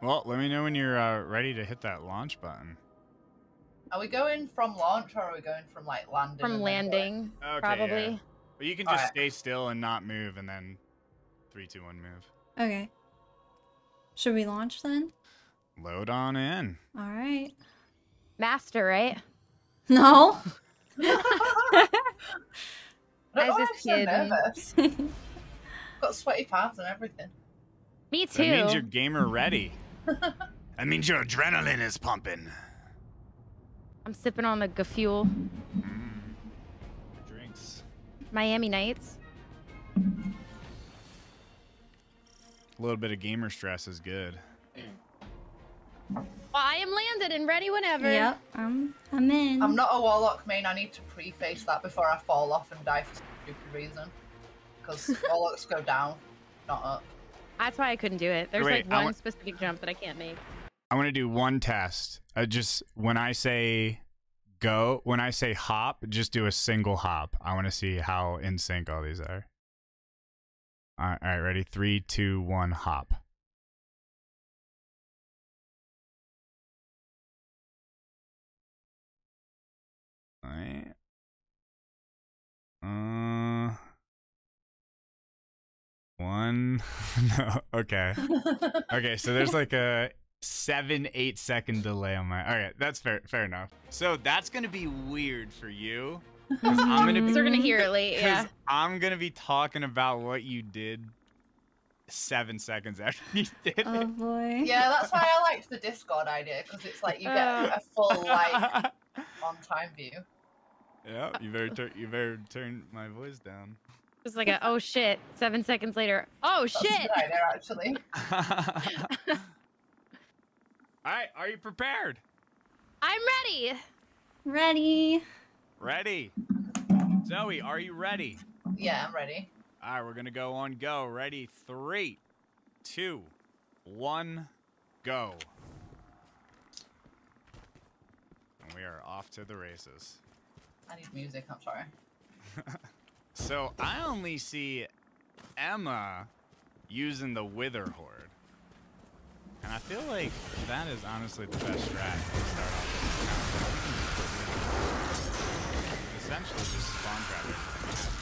Well, let me know when you're ready to hit that launch button. Are we going from launch or are we going from like landing? From landing, okay, probably. Yeah. But you can just stay still and not move, and then 3, 2, 1, move. Okay. Should we launch then? Load on in. All right. Master, right? No. I was just so nervous. Got sweaty palms and everything. Me too. That means you're gamer ready. That means your adrenaline is pumping. I'm sipping on the Gafuel. Drinks. Miami Nights. A little bit of gamer stress is good. Well, I am landed and ready whenever. Yep, I'm in. I'm not a warlock main. I need to preface that before I fall off and die for some stupid reason. Because warlocks go down, not up. That's why I couldn't do it. There's Wait, like one specific jump that I can't make. I want to do one test. Just when I say go, when I say hop, just do a single hop. I want to see how in sync all these are. All right, ready? 3, 2, 1, hop. All right. One. No. Okay. Okay. So there's like a 7-8 second delay on my. All right, that's fair enough. So that's gonna be weird for you. I'm gonna be. We're gonna hear it late. Yeah. I'm gonna be talking about what you did 7 seconds after you did it. Oh boy. Yeah, that's why I liked the Discord idea, because it's like you get a full like on-time view. Yeah, you better turn my voice down. It's like a oh shit. 7 seconds later. Oh That's shit. a good idea, actually. All right, are you prepared? I'm ready. Ready. Ready. Zoe, are you ready? Yeah, I'm ready. All right, we're gonna go on go. Ready? 3, 2, 1, go. And we are off to the races. I need music, I'm sorry. So I only see Emma using the Wither Horde. And I feel like that is honestly the best strat to start off with. Essentially just spawn trap everything.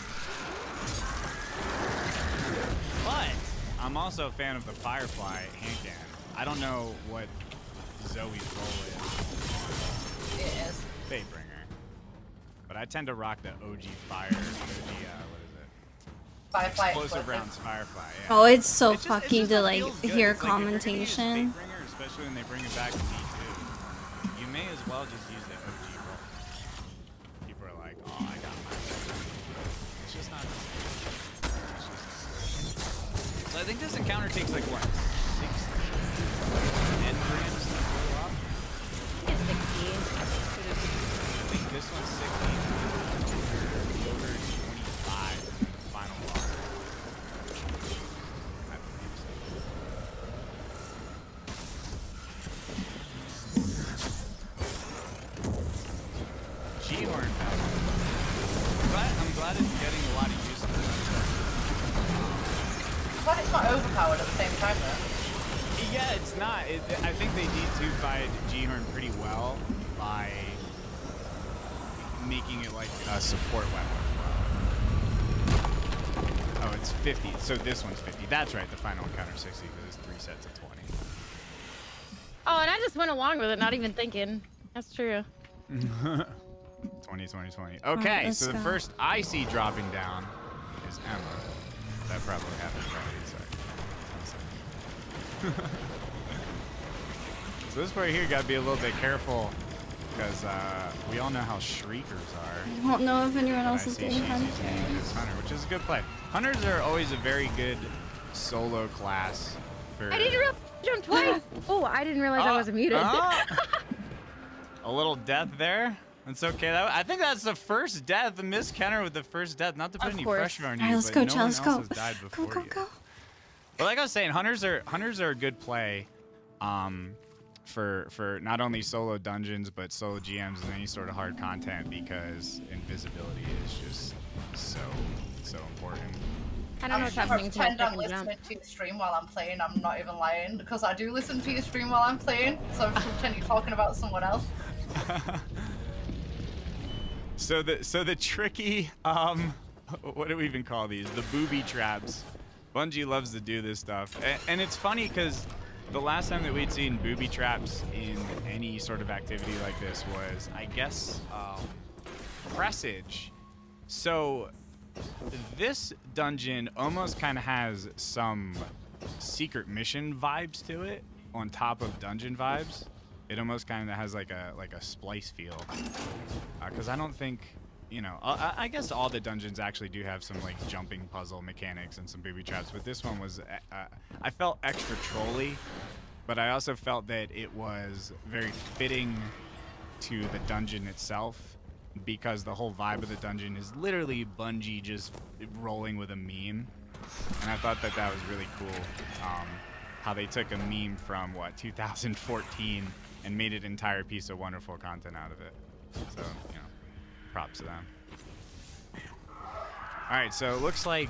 But I'm also a fan of the Firefly hand cannon. I don't know what Zoe's role is. It is. Fatebringer. But I tend to rock the OG fire, what is it? Firefly Explosive rounds Firefly, yeah. Oh, it's so It just fucky to like feels good. hear It's like, if you're gonna use commentation. Fatebringer, especially when they bring it back to D2, you may as well just use the OG roll. People are like, oh, I got mine. It's just not the same. It's just the same. So I think this encounter takes like, what, 60 engrams to blow up? It's 60. I think this one's 60. Over 25 final boss. I believe so. G-Horn pack. I'm glad it's getting a lot of use of this. But it's not overpowered at the same time, though. Yeah, it's not. I think they D2'd G-Horn pretty well by making it like a support weapon as well. Oh, it's 50. So this one's 50. That's right. The final encounter 60 because it's 3 sets of 20. Oh, and I just went along with it, not even thinking. That's true. 20, 20, 20. Okay, let's so the go. first I see dropping down is Emma. That probably happened already. Sorry. So this part here, got to be a little bit careful because we all know how Shriekers are. I don't know if anyone But else I is see getting she's using it as Hunter. Hunter, which is a good play. Hunters are always a very good solo class. For... I didn't realize I jumped twice. Oh, I didn't realize I wasn't muted. A little death there. That's okay. I think that's the first death. MsKenner with the first death. Not to put Of any course. pressure on you, All right, let's but go, no Chad, one let's else go. has died Go, before go, you. go. But like I was saying, hunters are a good play. For not only solo dungeons but solo GMs and any sort of hard content because invisibility is just so important. I don't know what's happening to my pretend I'm second jump. listening to your stream while I'm playing. I'm not even lying because I do listen to your stream while I'm playing. So I'm just pretend you're talking about someone else. So the tricky what do we even call these? The booby traps. Bungie loves to do this stuff, and it's funny because the last time that we'd seen booby traps in any sort of activity like this was, I guess, Presage. So this dungeon almost kind of has some secret mission vibes to it on top of dungeon vibes. It almost kind of has like a splice feel, because I don't think, you know, I guess all the dungeons actually do have some like jumping puzzle mechanics and some booby traps, but this one was I felt extra trolly, but I also felt that it was very fitting to the dungeon itself, because the whole vibe of the dungeon is literally Bungie just rolling with a meme, and I thought that that was really cool, how they took a meme from, what, 2014 and made an entire piece of wonderful content out of it. So, you know, props to them. Alright, so it looks like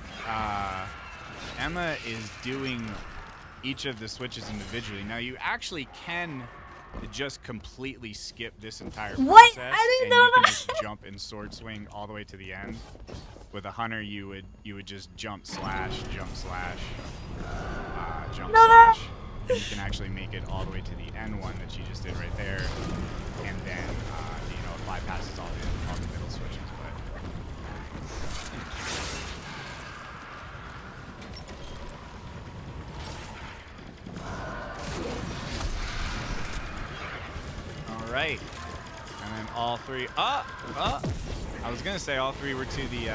Emma is doing each of the switches individually. Now, you actually can just completely skip this entire process. What? I didn't know you can that. just jump and sword swing all the way to the end. With a hunter, you would just jump slash, jump slash, jump slash. And you can actually make it all the way to the end one that you just did right there, and then you know, it bypasses all the middle switches. All right, and then all three. I was gonna say all three were to the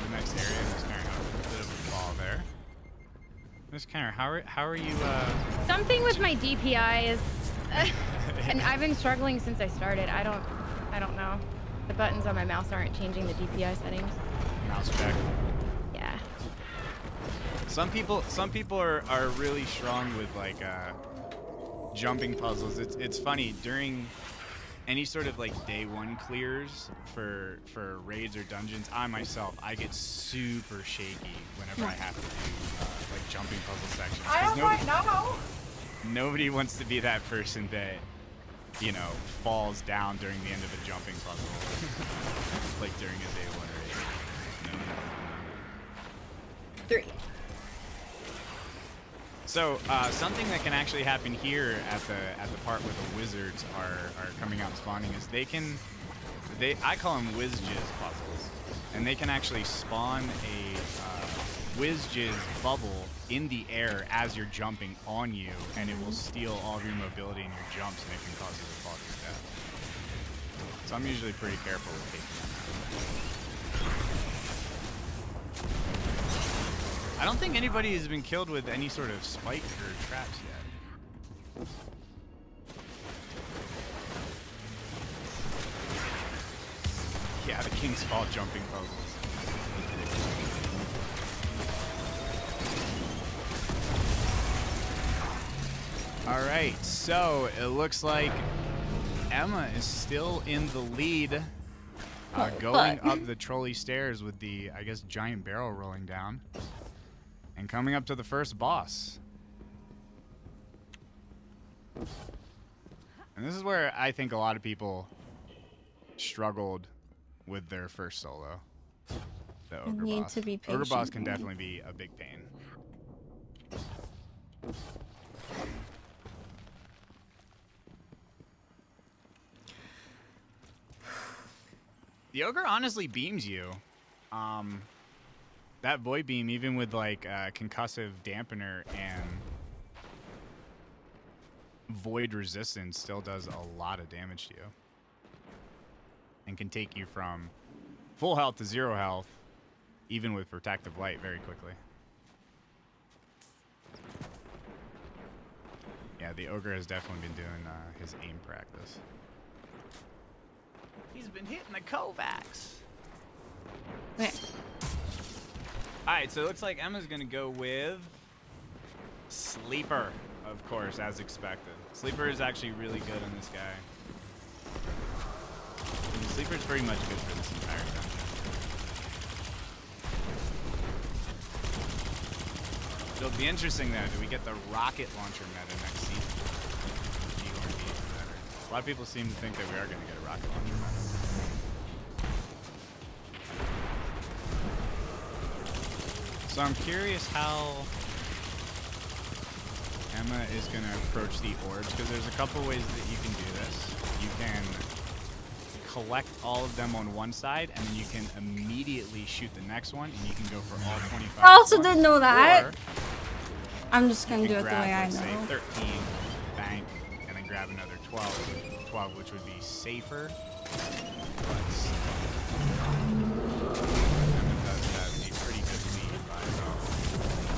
next area. MsKenner got a bit of a fall there. MsKenner, how are you? Something with my DPI is, and I've been struggling since I started. I don't know. The buttons on my mouse aren't changing the DPI settings. Mouse check. Yeah. Some people are really strong with like jumping puzzles. It's funny during any sort of like day one clears for raids or dungeons. I get super shaky whenever I have to do like jumping puzzle sections. I am right now. Nobody wants to be that person that, you know, falls down during the end of a jumping puzzle, like during a day one raid. No. 3. So something that can actually happen here at the part where the wizards are coming out and spawning is I call them whiz jizz puzzles, and they can actually spawn a whiz jizz bubble in the air as you're jumping on you, and it will steal all of your mobility and your jumps, and it can cause you to fall to your death. So I'm usually pretty careful with taking them out. I don't think anybody has been killed with any sort of spike or traps yet. Yeah, the King's Fall jumping puzzles. Alright, so it looks like Emma is still in the lead, going up the trolley stairs with the, I guess, giant barrel rolling down. And coming up to the first boss. And this is where I think a lot of people struggled with their first solo. The Ogre need boss. to be Ogre boss patient. can definitely be a big pain. The Ogre honestly beams you. That Void Beam, even with like concussive dampener and void resistance, still does a lot of damage to you. And can take you from full health to 0 health, even with protective light, very quickly. Yeah, the Ogre has definitely been doing his aim practice. He's been hitting the Kovacs. Okay. Alright, so it looks like Emma's gonna go with Sleeper, of course, as expected. Sleeper is actually really good on this guy. And Sleeper's pretty much good for this entire dungeon. It'll be interesting though. Do we get the rocket launcher meta next season? A lot of people seem to think that we are going to get a rocket launcher meta. So I'm curious how Emma is going to approach the orbs, because there's a couple ways that you can do this. You can collect all of them on one side, and then you can immediately shoot the next one, and you can go for all 25. I also didn't know that. Or I'm just gonna do it the grab, way I let's say, know. 13, bank, and then grab another 12, which would be safer. But Emma does have a pretty good lead by about,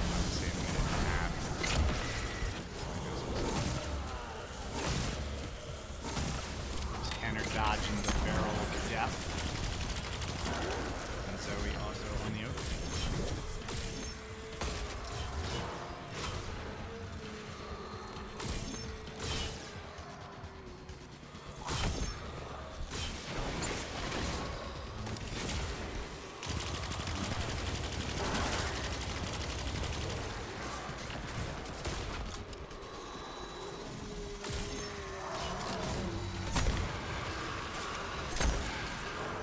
let's say, a minute and a half. MsKenner dodging the barrel of death. And Zoe also on the open.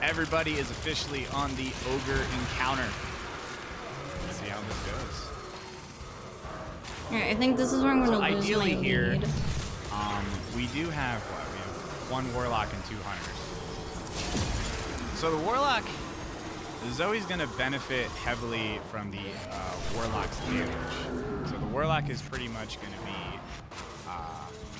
Everybody is officially on the ogre encounter. Let's see how this goes. Alright, I think this is where I'm gonna lose ideally my here, lead. we do have what? We have 1 warlock and 2 hunters. So the warlock, Zoe's gonna benefit heavily from the warlock's damage. So the warlock is pretty much gonna be,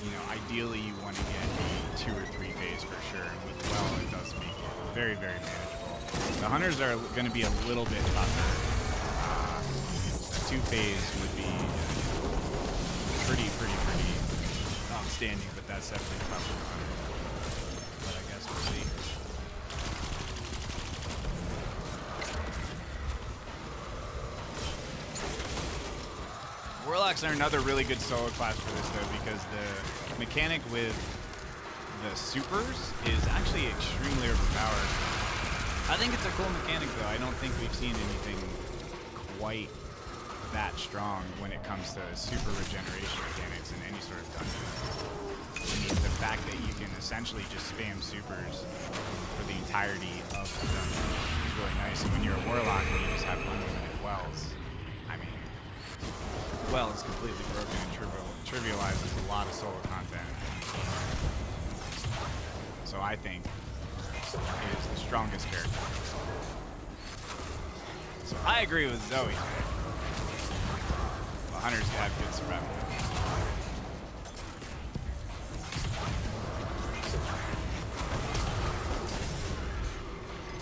you know, ideally you want to get a 2 or 3 phase for sure. And with well, it does make it very, very manageable. The hunters are going to be a little bit tougher. A 2 phase would be pretty outstanding, but that's definitely tough for the hunter. But I guess we'll see. Warlocks are another really good solo class for this though, because the mechanic with the supers is actually extremely overpowered. I think it's a cool mechanic though. I don't think we've seen anything quite that strong when it comes to super regeneration mechanics in any sort of dungeon. I mean, the fact that you can essentially just spam supers for the entirety of the dungeon is really nice. And when you're a warlock and you just have unlimited wells, I mean, well, it's completely broken and trivializes a lot of solo content. So I think it is the strongest character. So I agree with Zoe. The hunters have good survival.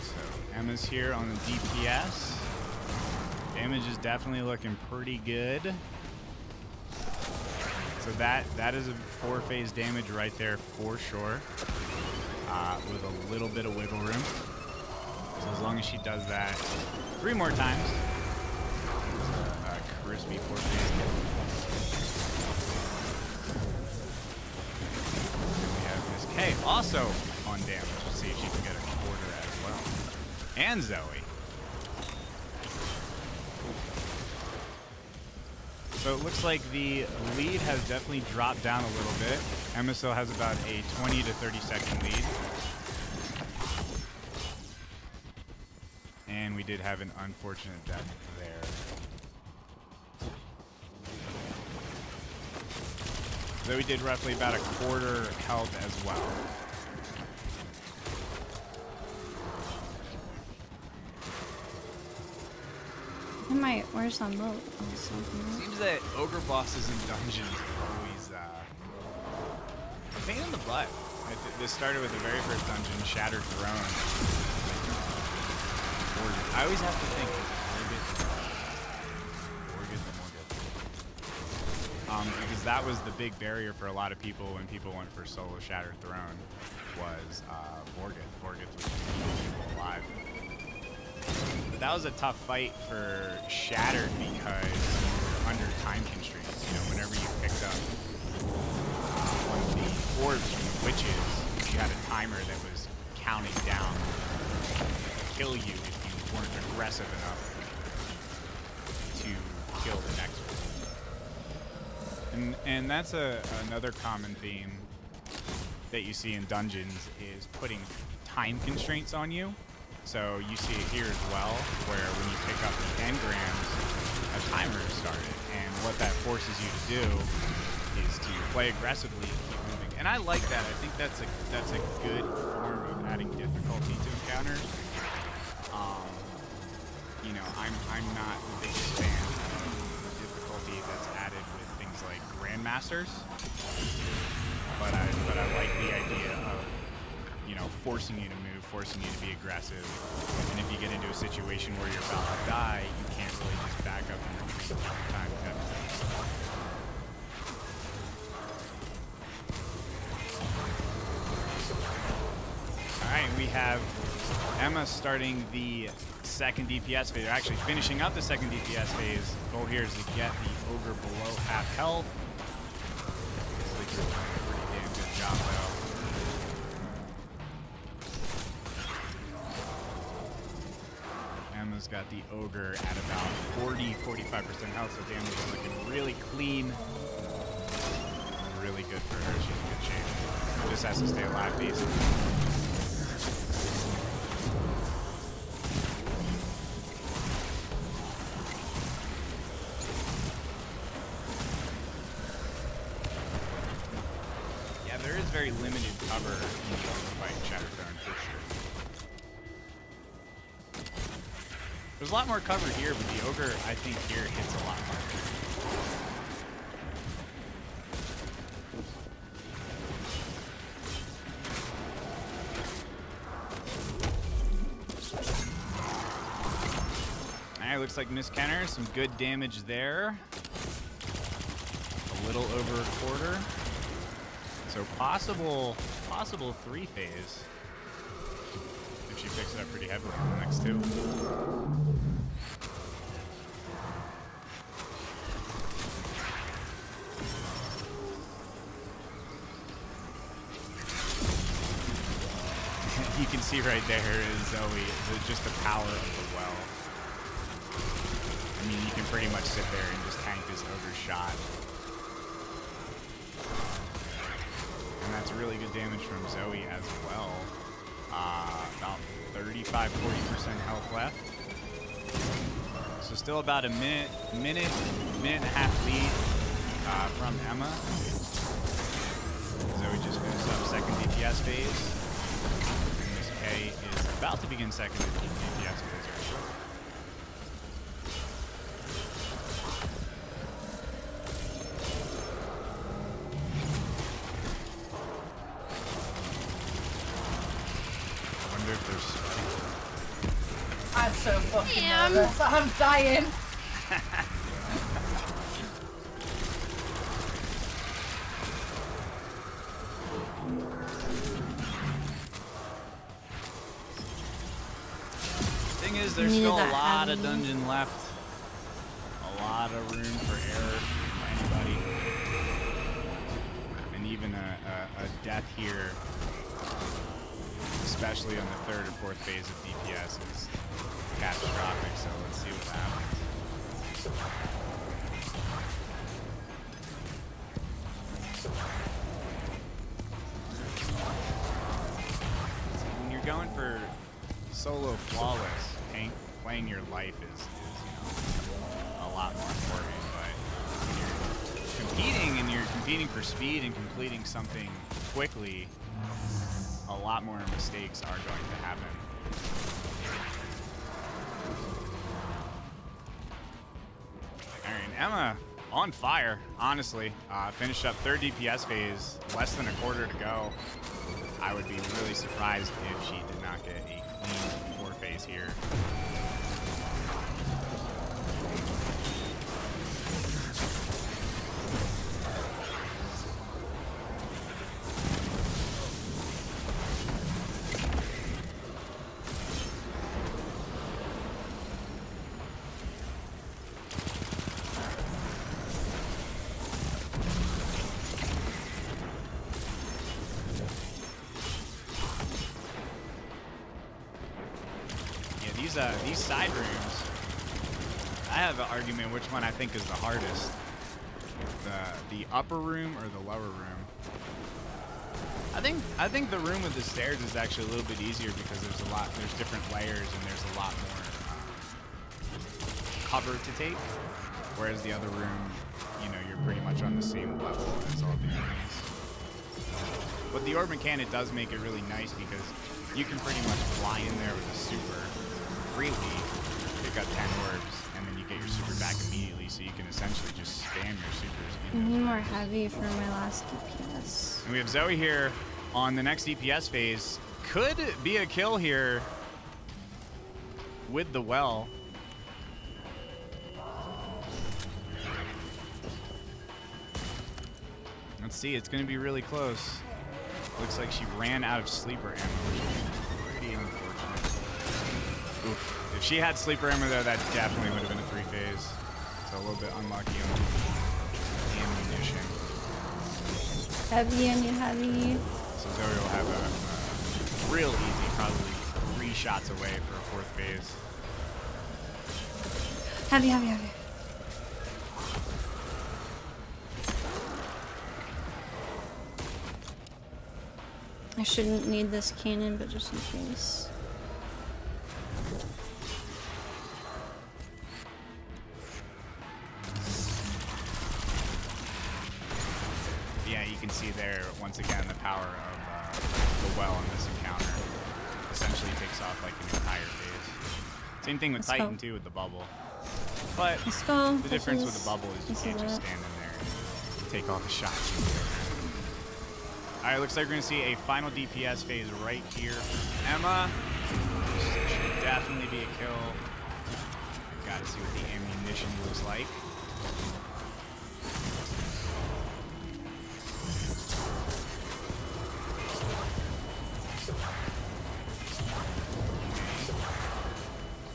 So Emma's here on the DPS. Damage is definitely looking pretty good. So that is a 4-phase damage right there for sure, with a little bit of wiggle room. So as long as she does that 3 more times, crispy 4-phase damage. We have MsK also on damage. Let's see if she can get a quarter as well. And Zoe. So it looks like the lead has definitely dropped down a little bit. Emma still has about a 20 to 30 second lead. And we did have an unfortunate death there. Zoe did roughly about a quarter health as well. Where's some boat? Seems that ogre bosses in dungeons are always a pain in the butt. This started with the very first dungeon, Shattered Throne. I always have to think, is it Vorgith? Because that was the big barrier for a lot of people when people went for solo Shattered Throne, was Vorgith. Vorgith was keeping people alive. But that was a tough fight for Shattered because you're under time constraints. You know, whenever you picked up one of the orbs from the witches, you had a timer that was counting down to kill you if you weren't aggressive enough to kill the next one. And that's another common theme that you see in dungeons is putting time constraints on you. So you see it here as well, where when you pick up the engrams, a timer is started. And what that forces you to do is to play aggressively and keep moving. And I like that. I think that's a good form of adding difficulty to encounters. You know, I'm not the biggest fan of the difficulty that's added with things like Grandmasters. But I like the idea of, you know, forcing you to move, forcing you to be aggressive. And if you get into a situation where you're about to die, you can't really just back up and retreat every time. Alright, we have Emma starting the second DPS phase. They're actually finishing up the second DPS phase. Goal here is to get the ogre below half health. Looks like you're doing a pretty damn good job though. Emma's got the ogre at about 40-45% health, so damage is looking really clean. Really good for her. She's in good shape. Just has to stay alive, basically. Very limited cover in the fight Shatterzone for sure. There's a lot more cover here, but the ogre, I think, here hits a lot more. Alright, looks like MsKenner, some good damage there. A little over a quarter. So possible 3-phase if she picks it up pretty heavily on the next two. You can see right there is Zoe, just the power of the well. I mean, you can pretty much sit there and just tank this ogre shot. And that's really good damage from Zoe as well. About 35-40% health left. So still about a minute and a half lead from Emma. Zoe just finished up second DPS phase. Miss K is about to begin second DPS phase actually. I'm so fucking nervous. I'm dying. Thing is, there's still a lot of dungeon left. A lot of room for error for anybody. And even a death here, especially on the third or fourth phase of DPS, is catastrophic, so let's see what happens. When you're going for solo flawless, playing your life is a lot more important, but when you're competing for speed and completing something quickly, a lot more mistakes are going to happen. Alright, Emma on fire, honestly. Finished up third DPS phase, less than a quarter to go. I would be really surprised if she did not get a clean 4 phase here. These side rooms, I have an argument which one I think is the hardest. the upper room or the lower room? I think the room with the stairs is actually a little bit easier because there's different layers and there's a lot more cover to take. Whereas the other room, you know, you're pretty much on the same level as all the enemies. But the orb mechanic does make it really nice because you can pretty much fly in there with a super freely, pick up 10 orbs, and then you get your super back immediately, so you can essentially just spam your supers. I need more heavy for my last DPS. And we have Zoe here on the next DPS phase. Could be a kill here with the well. Let's see, it's going to be really close. Looks like she ran out of sleeper ammo, which is pretty unfortunate. Oof. If she had sleeper ammo though, that definitely would have been a 3-phase. So a little bit unlucky on the ammunition. Heavy, I need heavy. So Zoe will have a real easy, probably 3 shots away for a 4th phase. Heavy, heavy, heavy. I shouldn't need this cannon, but just in case. Yeah, you can see there, once again, the power of the well in this encounter. Essentially takes off like an entire phase. Same thing with Titan, too, with the bubble. But the difference with the bubble is you can't just stand in there and take all the shots. Alright, looks like we're going to see a final DPS phase right here. Emma should definitely be a kill. Got to see what the ammunition looks like.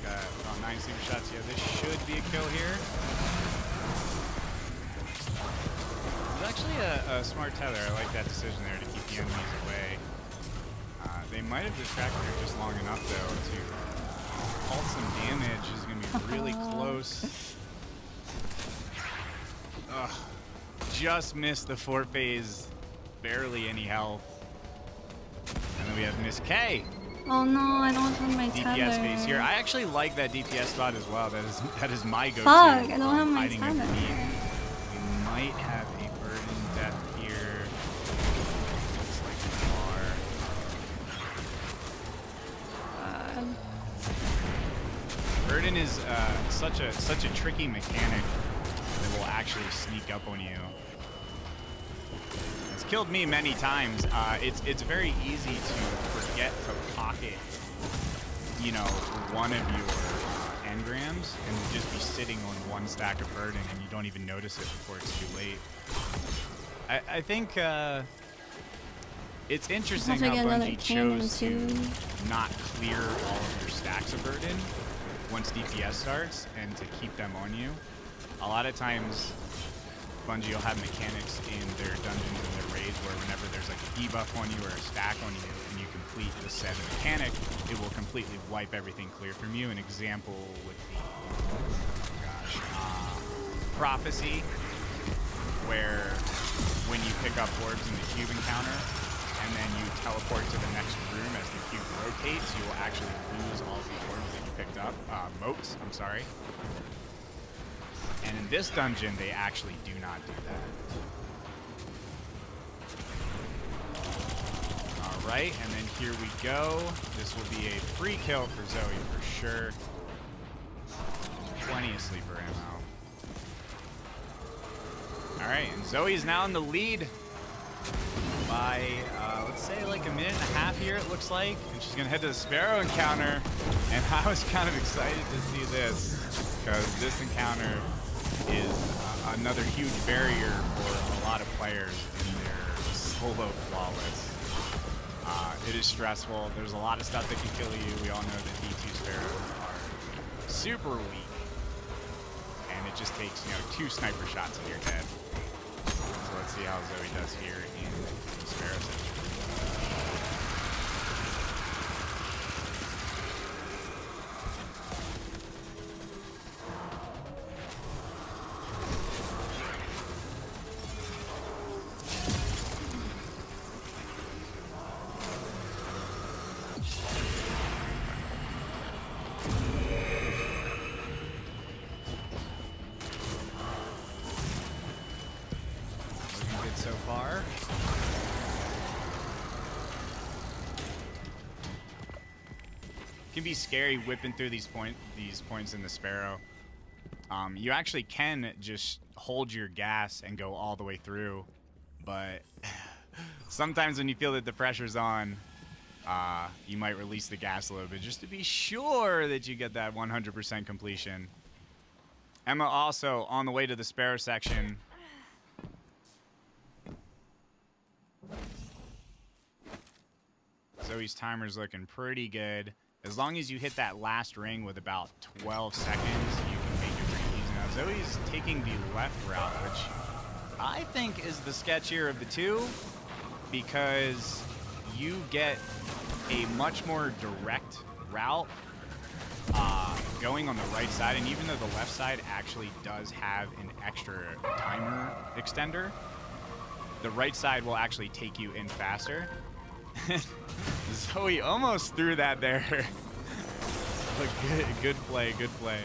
Got about 9 super shots. Yeah, this should be a kill here. Actually a smart tether. I like that decision there to keep the enemies away. They might have distracted her just long enough though to halt some damage. Is going to be really close. Ugh. Just missed the 4th phase. Barely any health. And then we have Miss K. Oh no, I don't have my tether. DPS phase here. I actually like that DPS spot as well. That is my go-to. Fuck, I don't have my tether. We might have a burden death here. Looks like we are. Burden is such a tricky mechanic that will actually sneak up on you. It's killed me many times. It's very easy to forget to pocket, you know, one of your engrams and just be sitting on one stack of burden and you don't even notice it before it's too late. I think it's interesting how Bungie chose to not clear all of your stacks of burden once DPS starts and to keep them on you. A lot of times Bungie will have mechanics in their dungeons and their raids where whenever there's like a debuff on you or a stack on you and you complete the said mechanic, it will completely wipe everything clear from you. An example would be, Prophecy, where when you pick up orbs in the cube encounter and then you teleport to the next room as the cube rotates, you will actually lose all the orbs that you picked up. Motes, I'm sorry. And in this dungeon, they actually do not do that. Alright, and then here we go. This will be a free kill for Zoe for sure. Plenty of sleeper ammo. Alright, and Zoe is now in the lead by, let's say like a minute and a half here, it looks like. And she's going to head to the Sparrow encounter. And I was kind of excited to see this, because this encounter is another huge barrier for a lot of players in their solo flawless. It is stressful. There's a lot of stuff that can kill you. We all know that D2 Sparrows are super weak. And it just takes, 2 sniper shots in your head. So let's see how Zoe does here in the Sparrow section. Can be scary whipping through these points in the Sparrow. You actually can just hold your gas and go all the way through, but sometimes when you feel that the pressure's on, you might release the gas a little bit just to be sure that you get that 100% completion. Emma also on the way to the Sparrow section. Zoe's timer's looking pretty good. As long as you hit that last ring with about 12 seconds, you can make it pretty easy. Now, Zoe's taking the left route, which I think is the sketchier of the two, because you get a much more direct route going on the right side. And even though the left side actually does have an extra timer extender, the right side will actually take you in faster. Zoe almost threw that there. But good play, good play.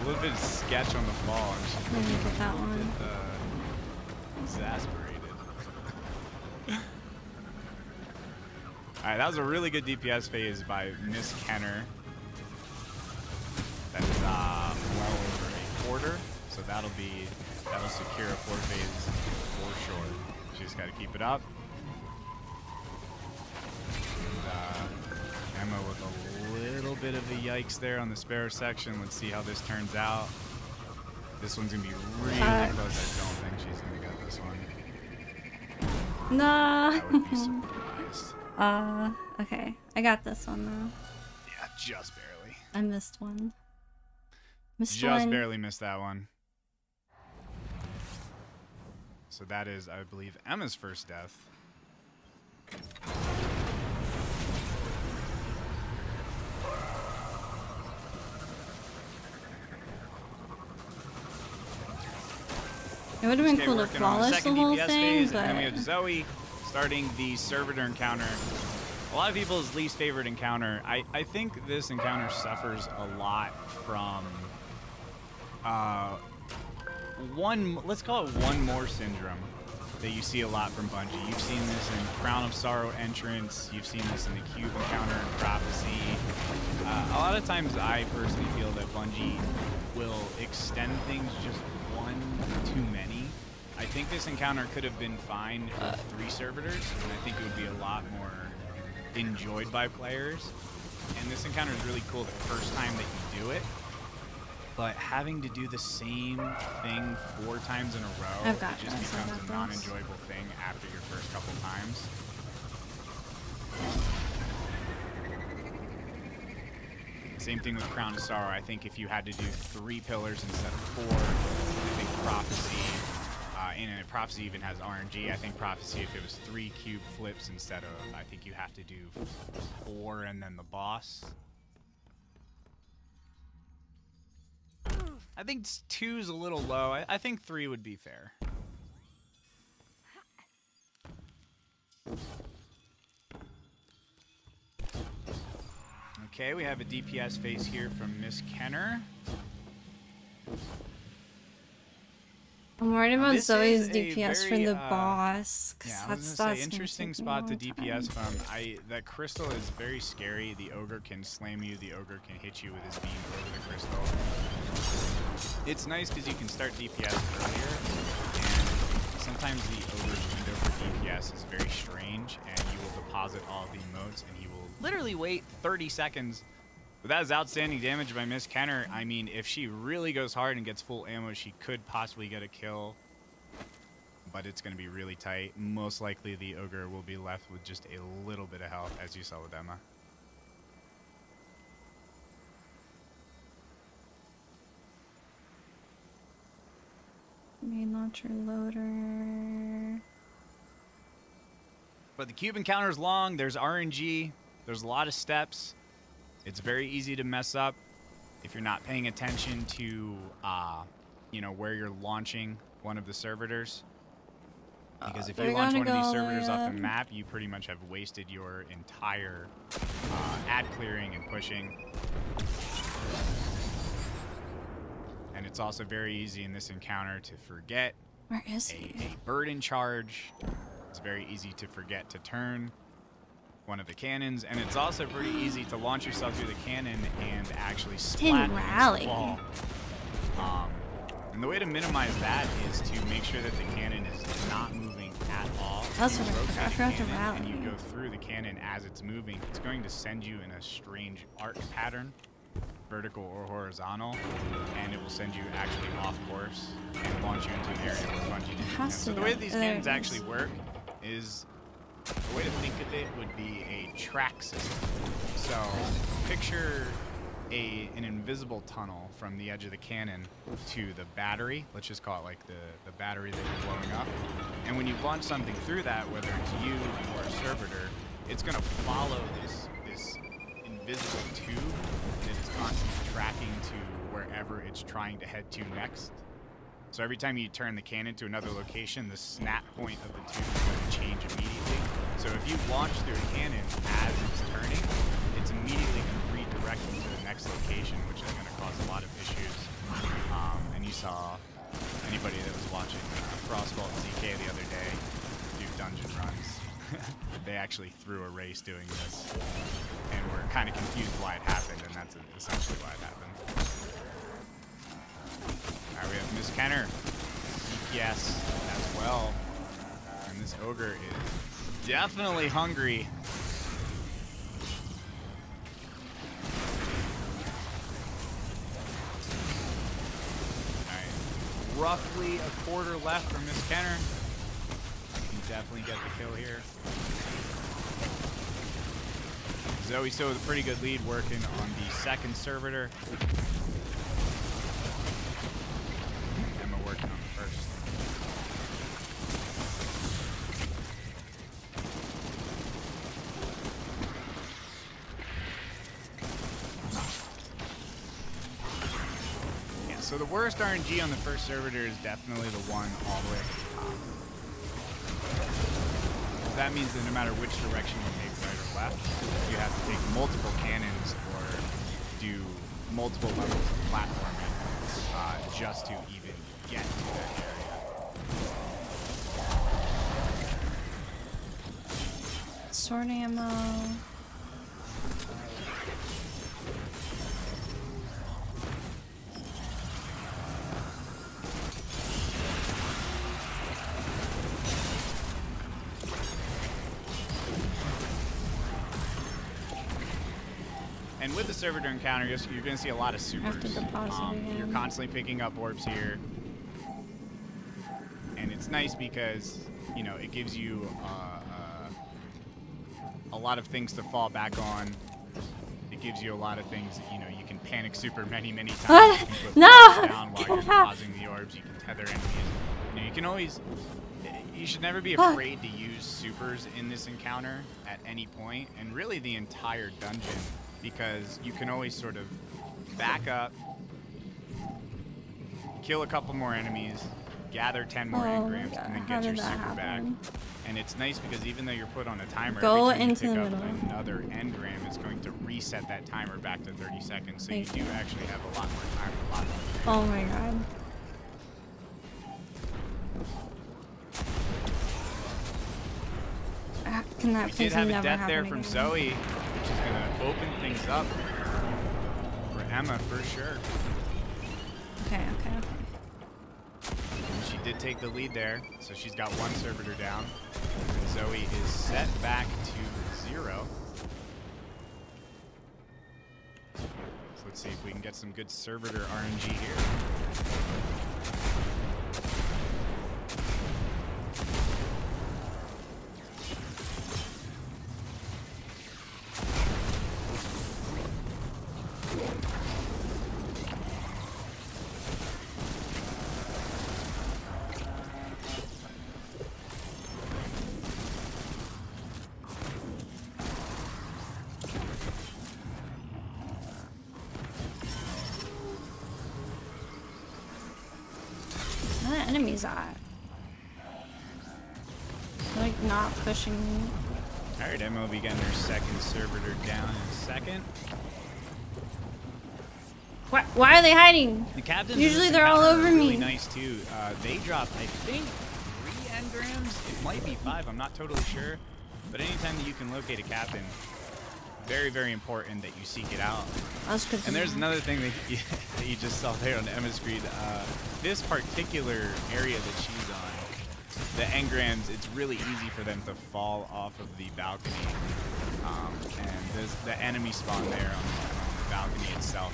A little bit of sketch on the ball. Let me get that one. Exasperated. Alright, that was a really good DPS phase by MsKenner. That is well over a quarter. So that'll secure a 4 phase for sure. She just gotta keep it up. Emma with a little bit of a yikes there on the Sparrow section. Let's see how this turns out. This one's gonna be really close. I don't think she's gonna get this one. Nah. I would be surprised. Okay. I got this one though. Yeah, just barely. I missed one. Just barely missed that one. So that is, I believe, Emma's first death. It would have been cool to flawless the whole thing, but... And then we have Zoe starting the servitor encounter. A lot of people's least favorite encounter. I think this encounter suffers a lot from let's call it one more syndrome that you see a lot from Bungie. You've seen this in Crown of Sorrow entrance. You've seen this in the Cube encounter and Prophecy. A lot of times I personally feel that Bungie will extend things just one too many. I think this encounter could have been fine with 3 servitors, and I think it would be a lot more enjoyed by players. And this encounter is really cool the first time that you do it, but having to do the same thing 4 times in a row, it just becomes a non-enjoyable thing after your first couple times. Same thing with Crown of Sorrow. I think if you had to do 3 pillars instead of 4, I think Prophecy, and Prophecy even has RNG. I think Prophecy, if it was 3 cube flips instead of, I think you have to do 4 and then the boss. I think 2 is a little low. I think 3 would be fair. Okay, we have a DPS phase here from MsKenner. I'm worried about Zoe's DPS for the boss. Yeah, I was gonna say, interesting spot to DPS from. That crystal is very scary. The ogre can slam you. The ogre can hit you with his beam over the crystal. It's nice because you can start DPS earlier, and sometimes the ogre's window for DPS is very strange, and you will deposit all of the emotes, and he will literally wait 30 seconds. But that is outstanding damage by MsKenner. I mean, if she really goes hard and gets full ammo, she could possibly get a kill. But it's going to be really tight. Most likely the ogre will be left with just a little bit of health, as you saw with Emma. Main launcher loader. But the cube encounter is long. There's RNG. There's a lot of steps. It's very easy to mess up if you're not paying attention to, you know, where you're launching one of the servitors. Because if you launch one of these servitors off the map, you pretty much have wasted your entire ad clearing and pushing. And it's also very easy in this encounter to forget Where is he? a burden charge. It's very easy to forget to turn one of the cannons, and it's also pretty easy to launch yourself through the cannon and actually splat against the wall. And the way to minimize that is to make sure that the cannon is not moving at all. That's what I forgot to rally. And you go through the cannon as it's moving. It's going to send you in a strange arc pattern, vertical or horizontal, and it will send you actually off course and launch you into an area where bungee didn't. So the way these cannons actually work is, the way to think of it would be a track system. So picture an invisible tunnel from the edge of the cannon to the battery. Let's just call it like the battery that you're blowing up. And when you launch something through that, whether it's you or a servitor, it's going to follow this invisible tube that is constantly tracking to wherever it's trying to head to next. So every time you turn the cannon to another location, the snap point of the tube is going to change immediately. So if you launch through a cannon as it's turning, it's immediately going to redirect you to the next location, which is going to cause a lot of issues. And you saw anybody that was watching Frostbolt ZK the other day do dungeon runs. They actually threw a race doing this, and we're kind of confused why it happened, and that's essentially why it happened. Alright, we have MsKenner, DPS as well, and this ogre is definitely hungry. Alright, roughly a quarter left for MsKenner. Can definitely get the kill here. Zoe still with a pretty good lead, working on the second servitor. Emma working on the first. Yeah, so the worst RNG on the first servitor is definitely the one all the way at the top. That means that no matter which direction you take, right or left, you have to take multiple cannons or do multiple levels of platforming just to even get to that area. Sword ammo. And with the servitor encounter, you're going to see a lot of supers. Have to deposit again. You're constantly picking up orbs here. And it's nice because, you know, it gives you a lot of things to fall back on. It gives you a lot of things that, you know, you can panic super many times. What? You can put No! down while you're depositing the orbs. You can tether enemies. You know, you can always... You should never be afraid to use supers in this encounter at any point. And really the entire dungeon. Because you can always sort of back up, kill a couple more enemies, gather 10 more engrams, and then get your super back. And it's nice because even though you're put on a timer, Go every time into you the pick middle. up another engram, it's going to reset that timer back to 30 seconds. So you do actually have a lot more time, a lot more. Oh my god. Can that We did have a never death there happen from again? Zoe, which is going to open things up for Emma for sure. Okay. She did take the lead there, so she's got one servitor down. And Zoe is set back to 0. So let's see if we can get some good servitor RNG here. Where the enemies at? They're like not pushing me. Alright, Emma will be getting her second servitor down in a second. Why are they hiding? The captains Usually they're all over really me. Nice too. They drop, I think, 3 engrams. It might be 5. I'm not totally sure. But anytime that you can locate a captain, very, very important that you seek it out. That's good. And there's another thing that you just saw there on the Emma screen. This particular area that she's on, the engrams, it's really easy for them to fall off of the balcony. And the enemy spawn there on the balcony itself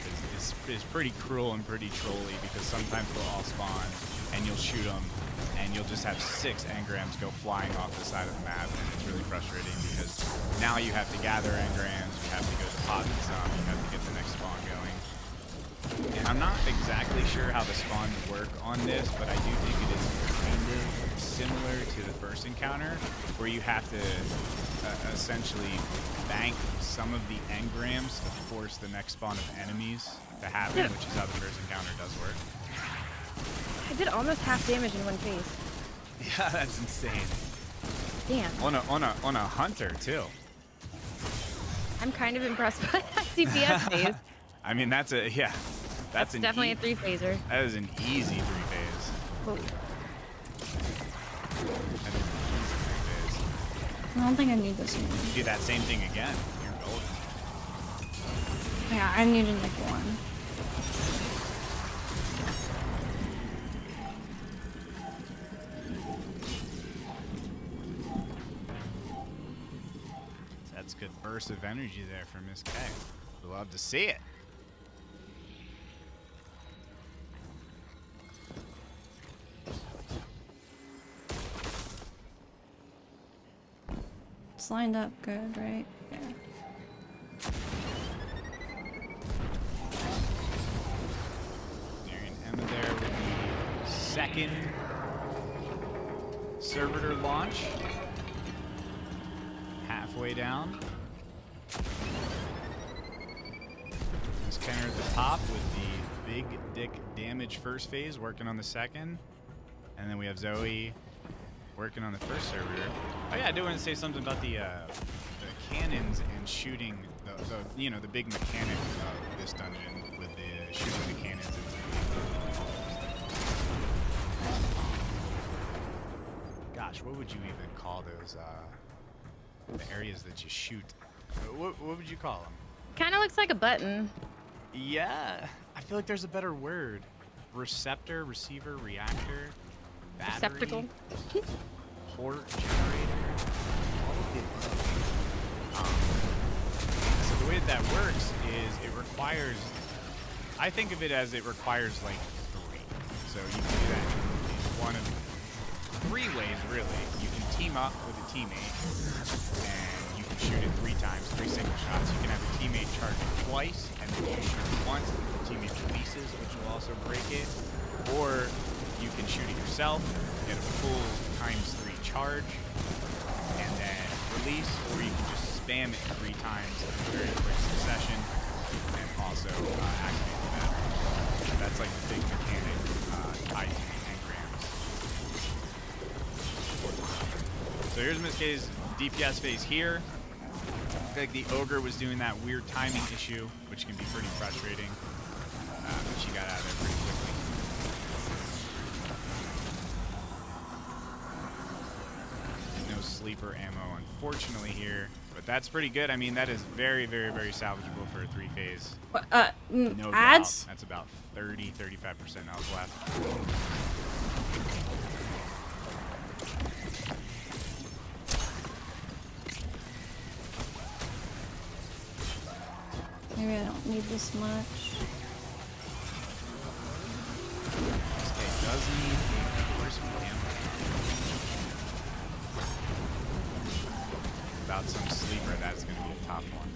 is pretty cruel and pretty trolly, because sometimes they'll all spawn and you'll shoot them and you'll just have 6 engrams go flying off the side of the map, and it's really frustrating because now you have to gather engrams, you have to go deposit some, you have to get the next spawn going. And I'm not exactly sure how the spawns work on this, but I do think it is kind of similar to the first encounter, where you have to essentially bank some of the engrams to force the next spawn of enemies to happen, which is how the first encounter does work. I did almost half damage in one phase. Yeah, that's insane. Damn. On a hunter too. I'm kind of impressed by that DPS phase. I mean, that's definitely a 3-phaser. That is an easy 3-phase. Whoa. That is an easy 3-phase. I don't think I need this one. You do that same thing again, you're golden. Yeah, I need a nickel one. That's a good burst of energy there from Miss K. We'd love to see it. It's lined up good, right? Yeah. Marion Emma there with the second servitor launch. Halfway down. MsKenner at the top with the big dick damage first phase, working on the second. And then we have Zoe working on the first servitor. Oh yeah, I do want to say something about the cannons and shooting the big mechanic of this dungeon with the shooting the cannons. Gosh, what would you even call those? The areas that you shoot. What would you call them? Kind of looks like a button. Yeah, I feel like there's a better word. Receptor, receiver, reactor, battery, Receptacle. port, generator, all of the above. So the way that works is it requires, I think of it as it requires like 3. So you can do that in one of 3 ways, really. You can team up with a teammate, and you can shoot it 3 times, 3 single shots. You can have a teammate charge it twice, and then you shoot it once, and the teammate releases, which will also break it. Or you can shoot it yourself, get a full ×3 charge, and then release, or you can just spam it 3 times in a very quick succession, and also activate the battery. That's like the big mechanic tied to the engrams. So here's Miss K's DPS phase here. I think the ogre was doing that weird timing issue, which can be pretty frustrating, but she got out of there pretty quickly. No sleeper ammo, unfortunately, here, but that's pretty good. I mean, that is very, very, very salvageable for a 3-phase. No ads? Doubt. That's about 30-35% health left. Maybe I don't need this much. Okay, does need enforcement ammo. Without some sleeper, that's going to be a tough one.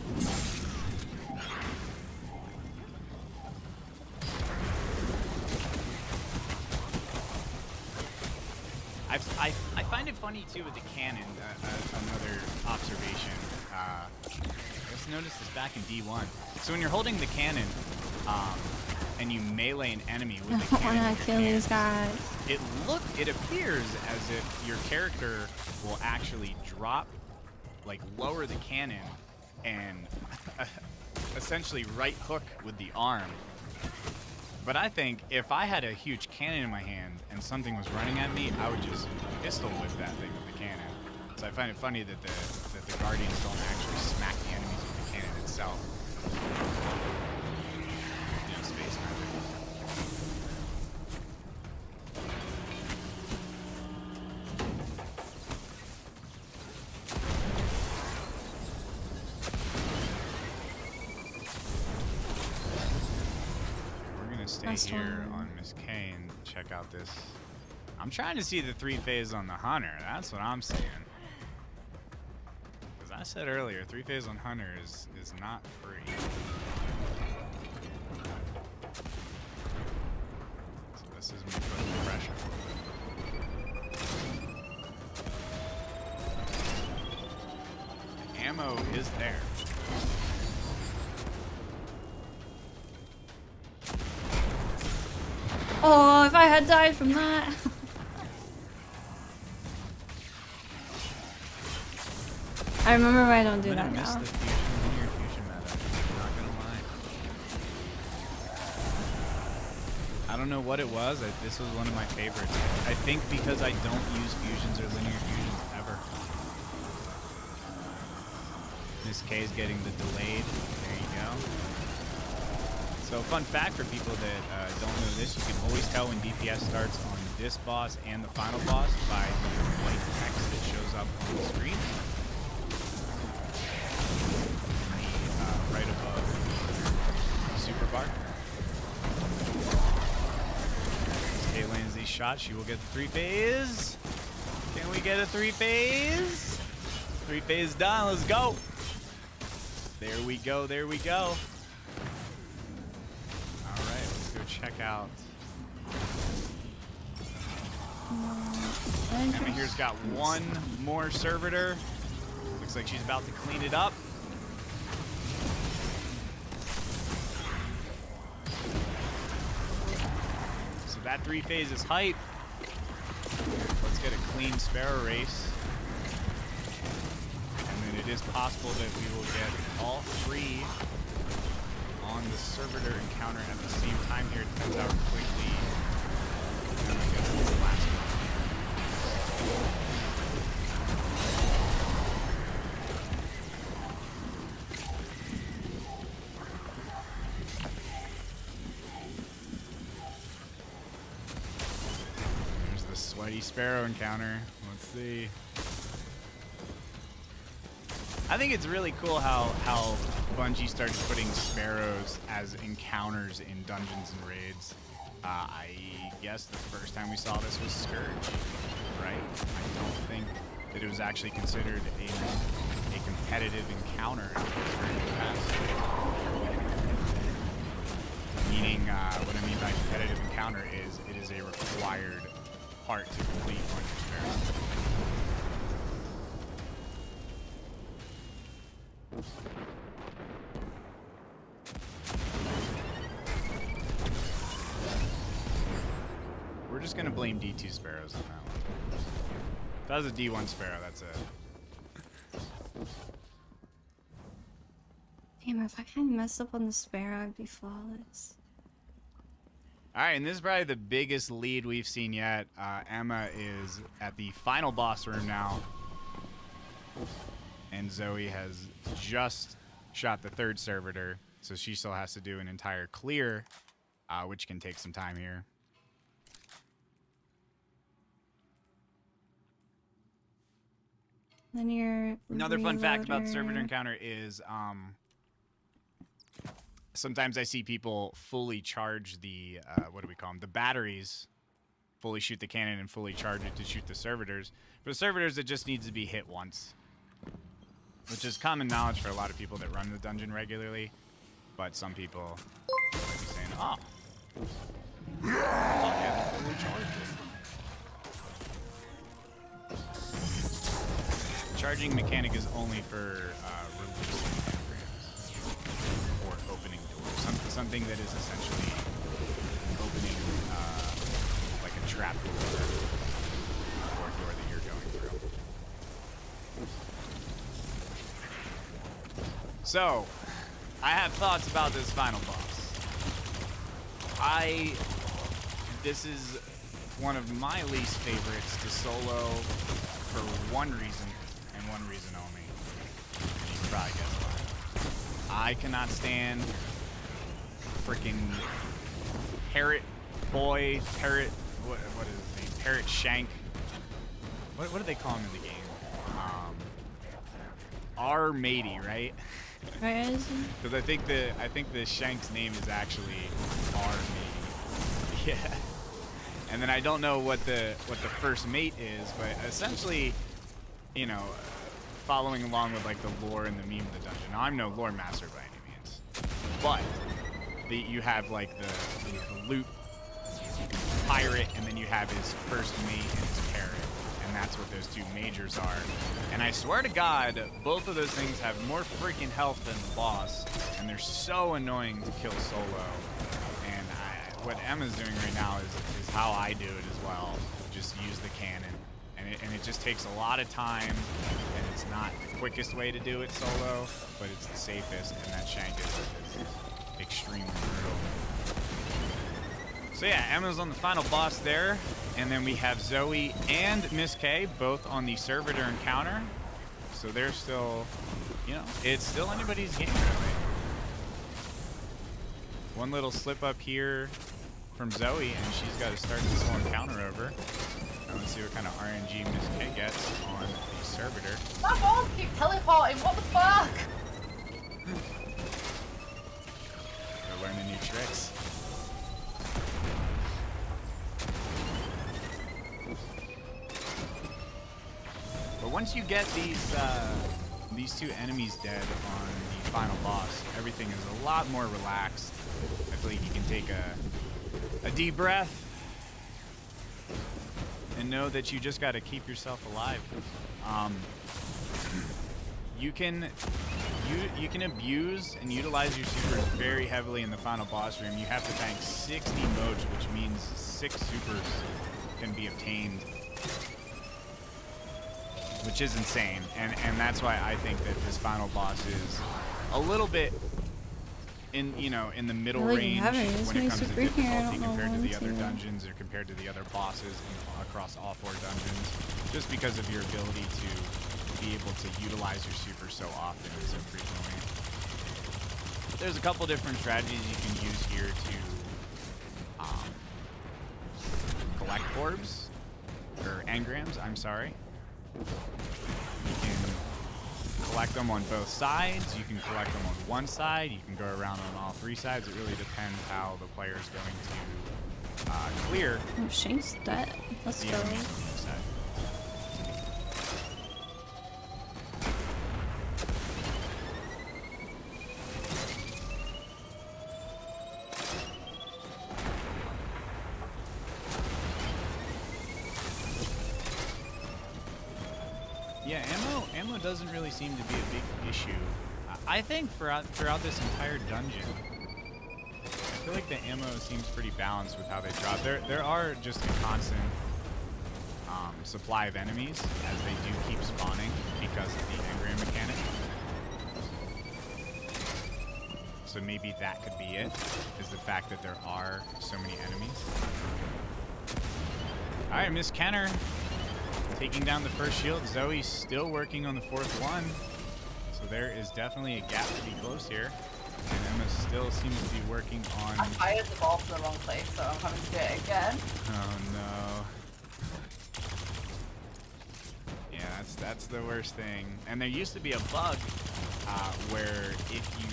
I find it funny too with the cannon. Another observation. I just noticed this back in D1. So when you're holding the cannon, and you melee an enemy with the cannon, I wanna kill these guys. It appears as if your character will actually drop, like lower the cannon, and essentially right hook with the arm But I think if I had a huge cannon in my hand and something was running at me, I would just pistol whip that thing with the cannon. So I find it funny that the Guardians don't actually smack the enemies with the cannon itself. You know, space magic. Stay here on MsKenner, check out this. I'm trying to see the 3-phase on the Hunter. That's what I'm saying. As I said earlier, 3-phase on Hunter is not free. So this is me putting the pressure. The ammo is there. Oh, if I had died from that. I remember why I don't do that now. The fusion meta. I'm not gonna lie. I don't know what it was. This was one of my favorites. I think because I don't use fusions or linear fusions ever. Miss K is getting the delayed. There you go. So fun fact for people that don't know this, you can always tell when DPS starts on this boss and the final boss by the white text that shows up on the screen. Right above the super bar. Kay lands these shots, she will get the 3-phase. Can we get a 3-phase? 3-phase done, let's go. There we go, there we go. Check out. Emma here's got one more servitor. Looks like she's about to clean it up. So that 3-phase is hype. Let's get a clean Sparrow race. And then it is possible that we will get all 3 on the servitor encounter at the same time here. It depends how quickly Emma gets this last one. There's the sweaty Sparrow encounter. Let's see. I think it's really cool how Bungie started putting Sparrows as encounters in dungeons and raids. I guess the first time we saw this was Scourge, right? I don't think that it was actually considered a competitive encounter in the past. Meaning, what I mean by competitive encounter is it is a required part to complete on your Sparrow. We're just gonna blame D2 Sparrows on that one. If that was a D1 Sparrow, that's it. Damn, if I hadn't messed up on the Sparrow, I'd be flawless. Alright, and this is probably the biggest lead we've seen yet. Emma is at the final boss room now. And Zoe has just shot the 3rd servitor, so she still has to do an entire clear, which can take some time here. Another fun fact about the servitor encounter is sometimes I see people fully charge the, what do we call them, the batteries, fully shoot the cannon and fully charge it to shoot the servitors. For the servitors, it just needs to be hit once, which is common knowledge for a lot of people that run the dungeon regularly, but some people might be saying, oh, yeah, fully charged it. Charging mechanic is only for releasing engrams or opening doors. Something that is essentially opening like a trap door or a door that you're going through. So, I have thoughts about this final boss. This is one of my least favorites to solo for one reason, and one reason only. You can probably guess why. I cannot stand freaking Parrot Boy, Parrot, what is his name? Parrot Shank. What do they call him in the game? R Matey, right? Because I think the Shank's name is actually R Matey. Yeah. And then I don't know what the first mate is, but essentially, you know, following along with like the lore and the meme of the dungeon. Now, I'm no lore master by any means, but you have like the loot pirate, and then you have his first mate and his parrot, and that's what those two majors are. And I swear to God, both of those things have more freaking health than the boss, and they're so annoying to kill solo. And what Emma's doing right now is how I do it as well. Just use the cannon, and it just takes a lot of time, and it's not the quickest way to do it solo, but it's the safest, and that Shank is extremely brutal. So yeah, Emma's on the final boss there, and then we have Zoe and MsK both on the servitor encounter. So they're still, you know, it's still anybody's game really. One little slip up here from Zoe, and she's got to start this whole encounter over. Now let's see what kind of RNG MsK gets on the servitor. My balls keep teleporting, what the fuck? They're learning new tricks. But once you get these two enemies dead on the final boss, everything is a lot more relaxed. I feel like you can take a deep breath and know that you just got to keep yourself alive. You can abuse and utilize your supers very heavily in the final boss room. You have to tank 60 modes, which means 6 supers can be obtained, which is insane. And that's why I think that this final boss is a little bit in the middle range when it comes to difficulty compared to the other dungeons or compared to the other bosses across all 4 dungeons, just because of your ability to be able to utilize your super so often and so frequently. But there's a couple different strategies you can use here to collect orbs, or engrams, I'm sorry. You can collect them on both sides, you can collect them on one side, you can go around on all 3 sides. It really depends how the player is going to clear. Oh, Shank's dead. Let's go. Yeah, ammo doesn't really seem to be a big issue. I think throughout this entire dungeon, I feel like the ammo seems pretty balanced with how they drop. There are just a constant supply of enemies as they do keep spawning because of the engram mechanic. So maybe that could be it, is the fact that there are so many enemies. All right, MsKenner taking down the first shield. Zoe's still working on the 4th one. So there is definitely a gap to be closed here. And Emma still seems to be working on... I fired the ball to the wrong place, so I'm having to do it again. Oh no. Yeah, that's the worst thing. And there used to be a bug where if you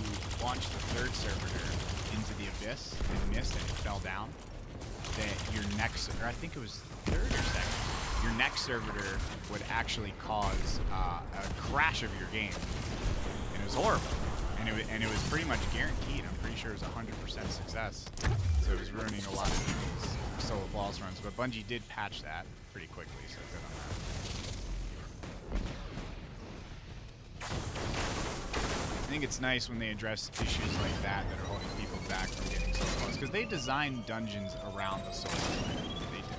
launched the 3rd servitor into the abyss and missed and it fell down, that your next, or I think it was 3rd or 2nd, your next servitor would actually cause a crash of your game, and it was horrible. And it was pretty much guaranteed. I'm pretty sure it was 100% success. So it was ruining a lot of people's solo flawless runs. But Bungie did patch that pretty quickly, so good on that. I think it's nice when they address issues like that are holding people back from getting so close, because they design dungeons around the solo player. They do.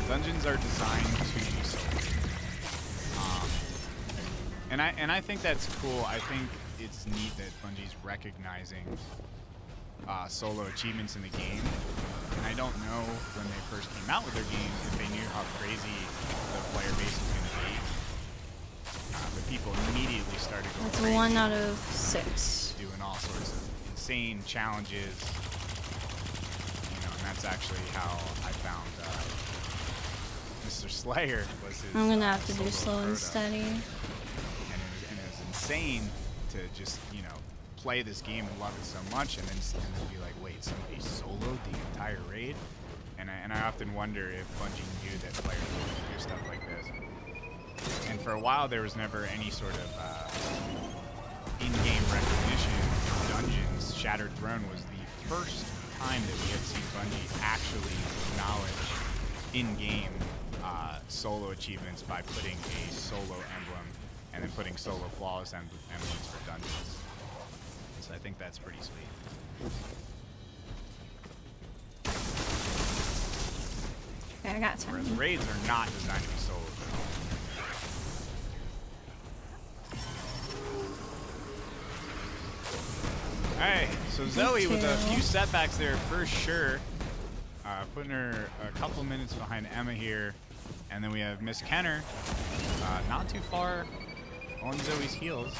Dungeons are designed to be solo. And I think that's cool. I think it's neat that Bungie's recognizing solo achievements in the game. And I don't know when they first came out with their game if they knew how crazy the player base was going to be. But people immediately started going That's crazy, 1 out of 6. doing all sorts of insane challenges. You know, and that's actually how I found Mr. Slayer was his. I'm gonna have to do solo slow and proto. steady. And it was insane to just, you know, play this game and love it so much, and then be like, wait, somebody soloed the entire raid? And I often wonder if Bungie knew that players would do stuff like this. And for a while, there was never any sort of in-game recognition of dungeons. Shattered Throne was the first time that we had seen Bungie actually acknowledge in-game solo achievements by putting a solo emblem and then putting solo flawless emblems for dungeons. So I think that's pretty sweet. Okay, I got time. Whereas raids are not designed to be solo. Alright, so Zoe with a few setbacks there for sure. Putting her a couple minutes behind Emma here. And then we have MsKenner, not too far on Zoe's heels.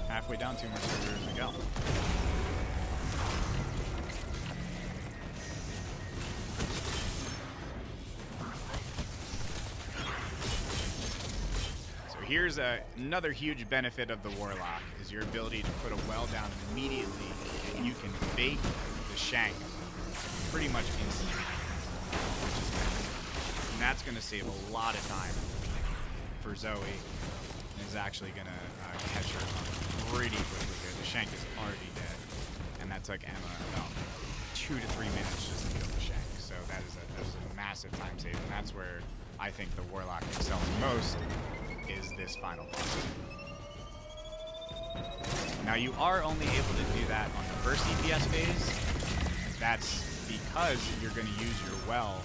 Halfway down, 2 more servers to go. So here's another huge benefit of the Warlock, is your ability to put a well down immediately, and you can bait the shank pretty much instantly. And that's going to save a lot of time for Zoe, and is actually going to catch her pretty quickly here. The shank is already dead, and that took Emma about 2 to 3 minutes just to kill the shank. So that is a massive time save, and that's where I think the Warlock excels most, is this final boss. Now you are only able to do that on the first DPS phase. That's because you're going to use your well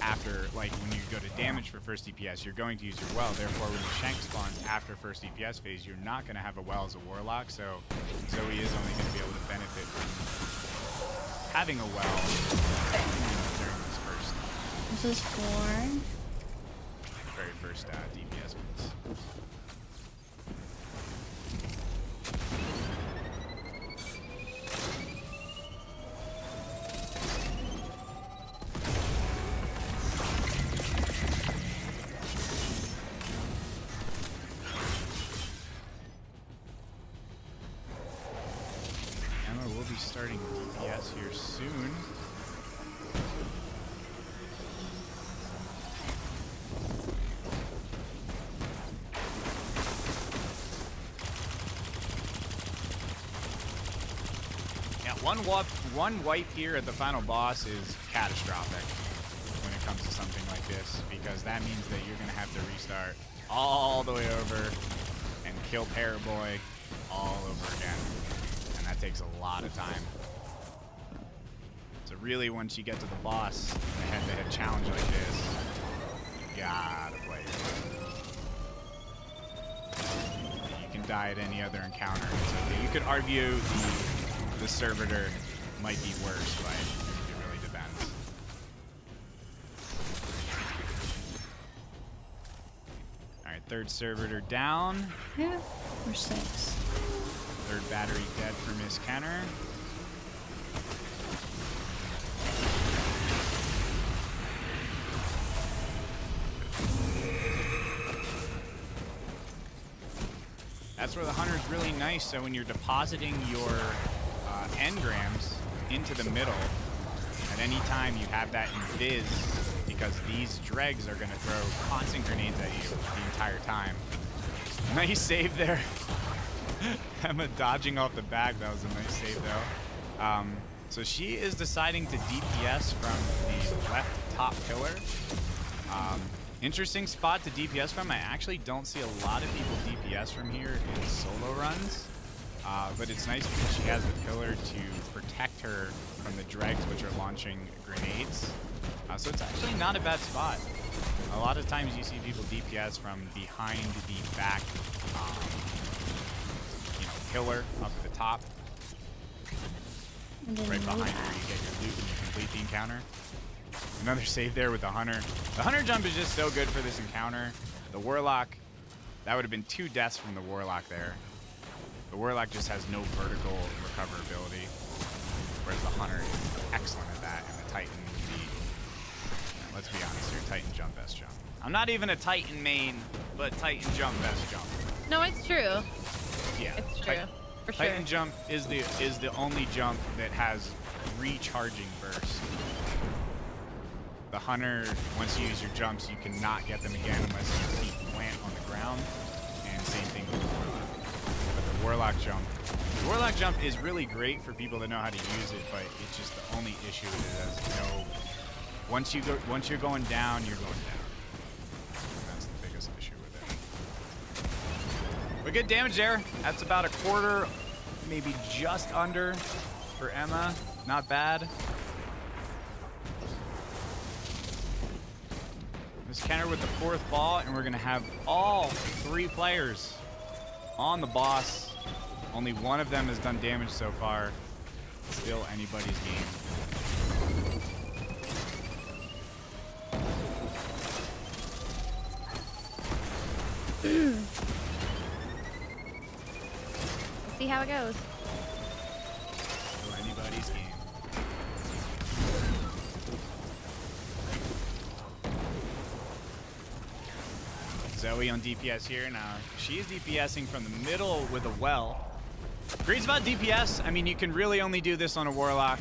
after, like, when you go to damage for first DPS, you're going to use your well. Therefore, when the shank spawns after first DPS phase, you're not going to have a well as a Warlock, so Zoe is only going to be able to benefit from having a well during this first. This is 4. Very first DPS phase. Starting DPS here soon. Yeah, one wipe here at the final boss is catastrophic when it comes to something like this, because that means that you're going to have to restart all the way over and kill Paraboy all over again. That takes a lot of time. So really, once you get to the boss, a head-to-head challenge like this, you gotta play it. You can die at any other encounter. So you could argue the servitor might be worse, but it really depends. Alright, third servitor down. Yeah, or 6. Third battery dead for MsKenner. That's where the hunter is really nice. So when you're depositing your engrams into the middle, at any time you have that invis, because these dregs are going to throw constant grenades at you the entire time. Nice save there. Emma dodging off the back. That was a nice save, though. So she is deciding to DPS from the left top pillar. Interesting spot to DPS from. I actually don't see a lot of people DPS from here in solo runs. But it's nice because she has the pillar to protect her from the dregs, which are launching grenades. So it's actually not a bad spot. A lot of times you see people DPS from behind the back pillar up at the top, right behind where you get your loot when you complete the encounter. Another save there with the Hunter. The Hunter jump is just so good for this encounter. The Warlock, that would have been 2 deaths from the Warlock there. The Warlock just has no vertical recoverability, whereas the Hunter is excellent at that, and the Titan, let's be honest here, Titan jump, best jump. I'm not even a Titan main, but Titan jump, best jump. No, it's true. Yeah, it's true. For sure. Titan jump is the only jump that has recharging burst. The Hunter, once you use your jumps, you cannot get them again unless you keep plant on the ground. And same thing with the Warlock. But the Warlock jump is really great for people that know how to use it, but it's just the only issue with it is once you're going down, you're going down. And that's the biggest issue with it. But good damage there. That's about a quarter, maybe just under for Emma. Not bad. MsKenner with the 4th ball, and we're going to have all 3 players on the boss. Only one of them has done damage so far. Still anybody's game. Let's see how it goes. Still anybody's game. Zoe on DPS here. Now, she is DPSing from the middle with a well. Great about DPS. I mean, you can really only do this on a Warlock,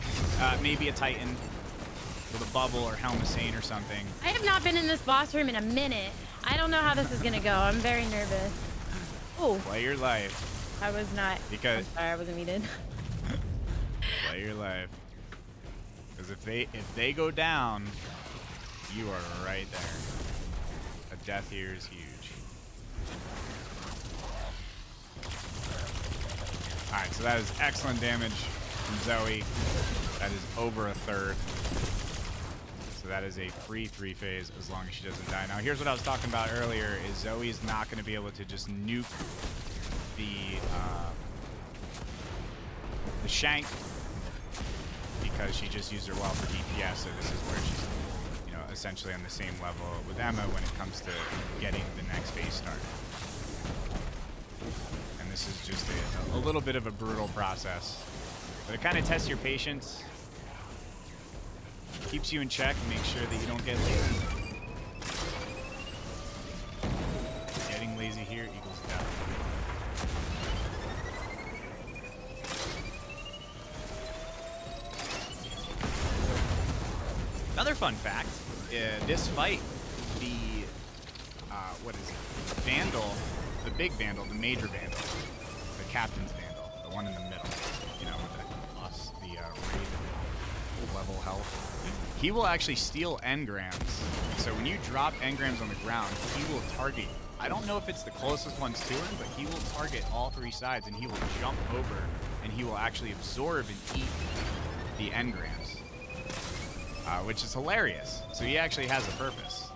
maybe a Titan with a bubble or Helmsane or something. I have not been in this boss room in a minute. I don't know how this is going to go. I'm very nervous. Oh. Play your life. I was not. Because I'm sorry, I wasn't muted. Play your life. Because if they go down, you are right there. A death here is huge. Alright, so that is excellent damage from Zoe. That is over a third. So that is a free 3-phase as long as she doesn't die. Now here's what I was talking about earlier, is Zoe's not going to be able to just nuke the shank because she just used her well for DPS, so this is where she's essentially on the same level with Emma when it comes to getting the next phase started. And this is just a little bit of a brutal process. But it kind of tests your patience, keeps you in check, and makes sure that you don't get lazy. Getting lazy here equals death. Another fun fact, this fight, the, what is it, Vandal, the big Vandal, the major Vandal, the Captain's Vandal, the one in the middle, with the raid level health, he will actually steal engrams. So when you drop engrams on the ground, he will target, I don't know if it's the closest ones to him, but he will target all 3 sides, and he will jump over, and he will actually absorb and eat the engrams. Which is hilarious. So he actually has a purpose.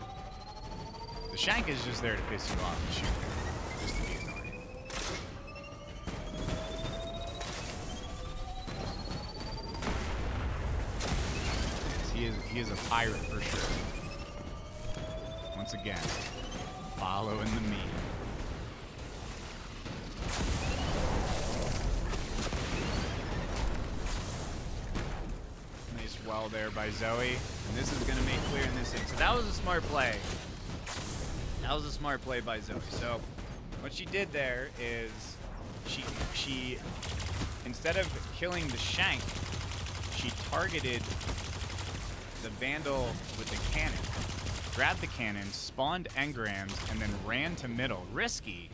The shank is just there to piss you off and shoot you, just to be annoying. He is a pirate for sure. Once again, following the meme. Well there by Zoe, and this is going to make clear in this thing. So that was a smart play. That was a smart play by Zoe. So what she did there is she instead of killing the shank, she targeted the Vandal with the cannon, grabbed the cannon, spawned engrams, and then ran to middle. Risky,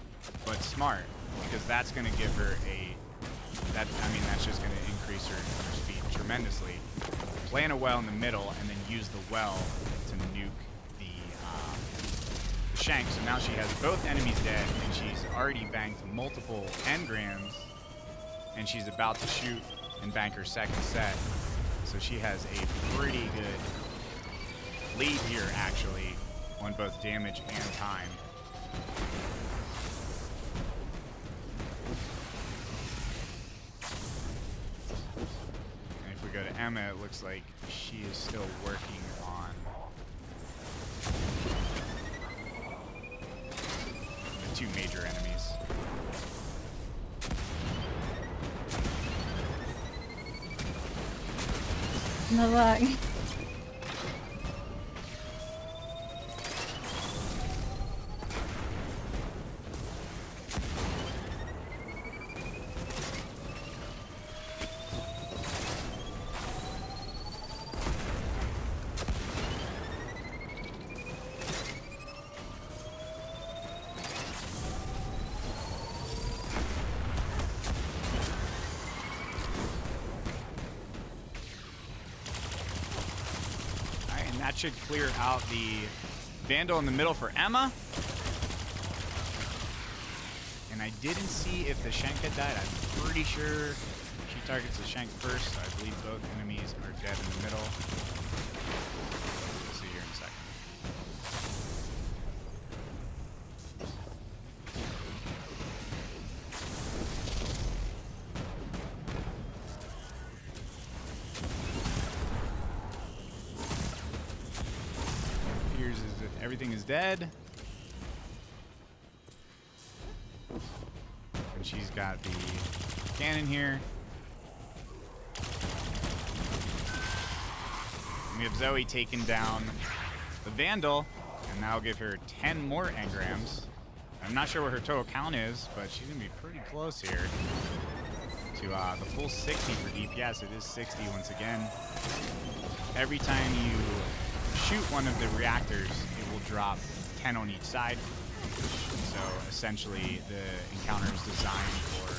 but smart, because that's going to give her that's just going to increase her speed tremendously. Plant a well in the middle, and then use the well to nuke the shank. So now she has both enemies dead, and she's already banked multiple engrams, and she's about to shoot and bank her second set. So she has a pretty good lead here, actually, on both damage and time. Emma, it looks like she is still working on the two major enemies. No luck. That should clear out the Vandal in the middle for Emma. And I didn't see if the Shank had died. I'm pretty sure she targets the Shank first. So I believe both enemies are dead in the middle. We'll see here in a second. Everything is dead. And she's got the cannon here. And we have Zoe taking down the Vandal, and that'll give her 10 more engrams. I'm not sure what her total count is, but she's gonna be pretty close here to the full 60 for DPS. It is 60 once again. Every time you shoot one of the reactors, it will drop 10 on each side. So essentially the encounter is designed for,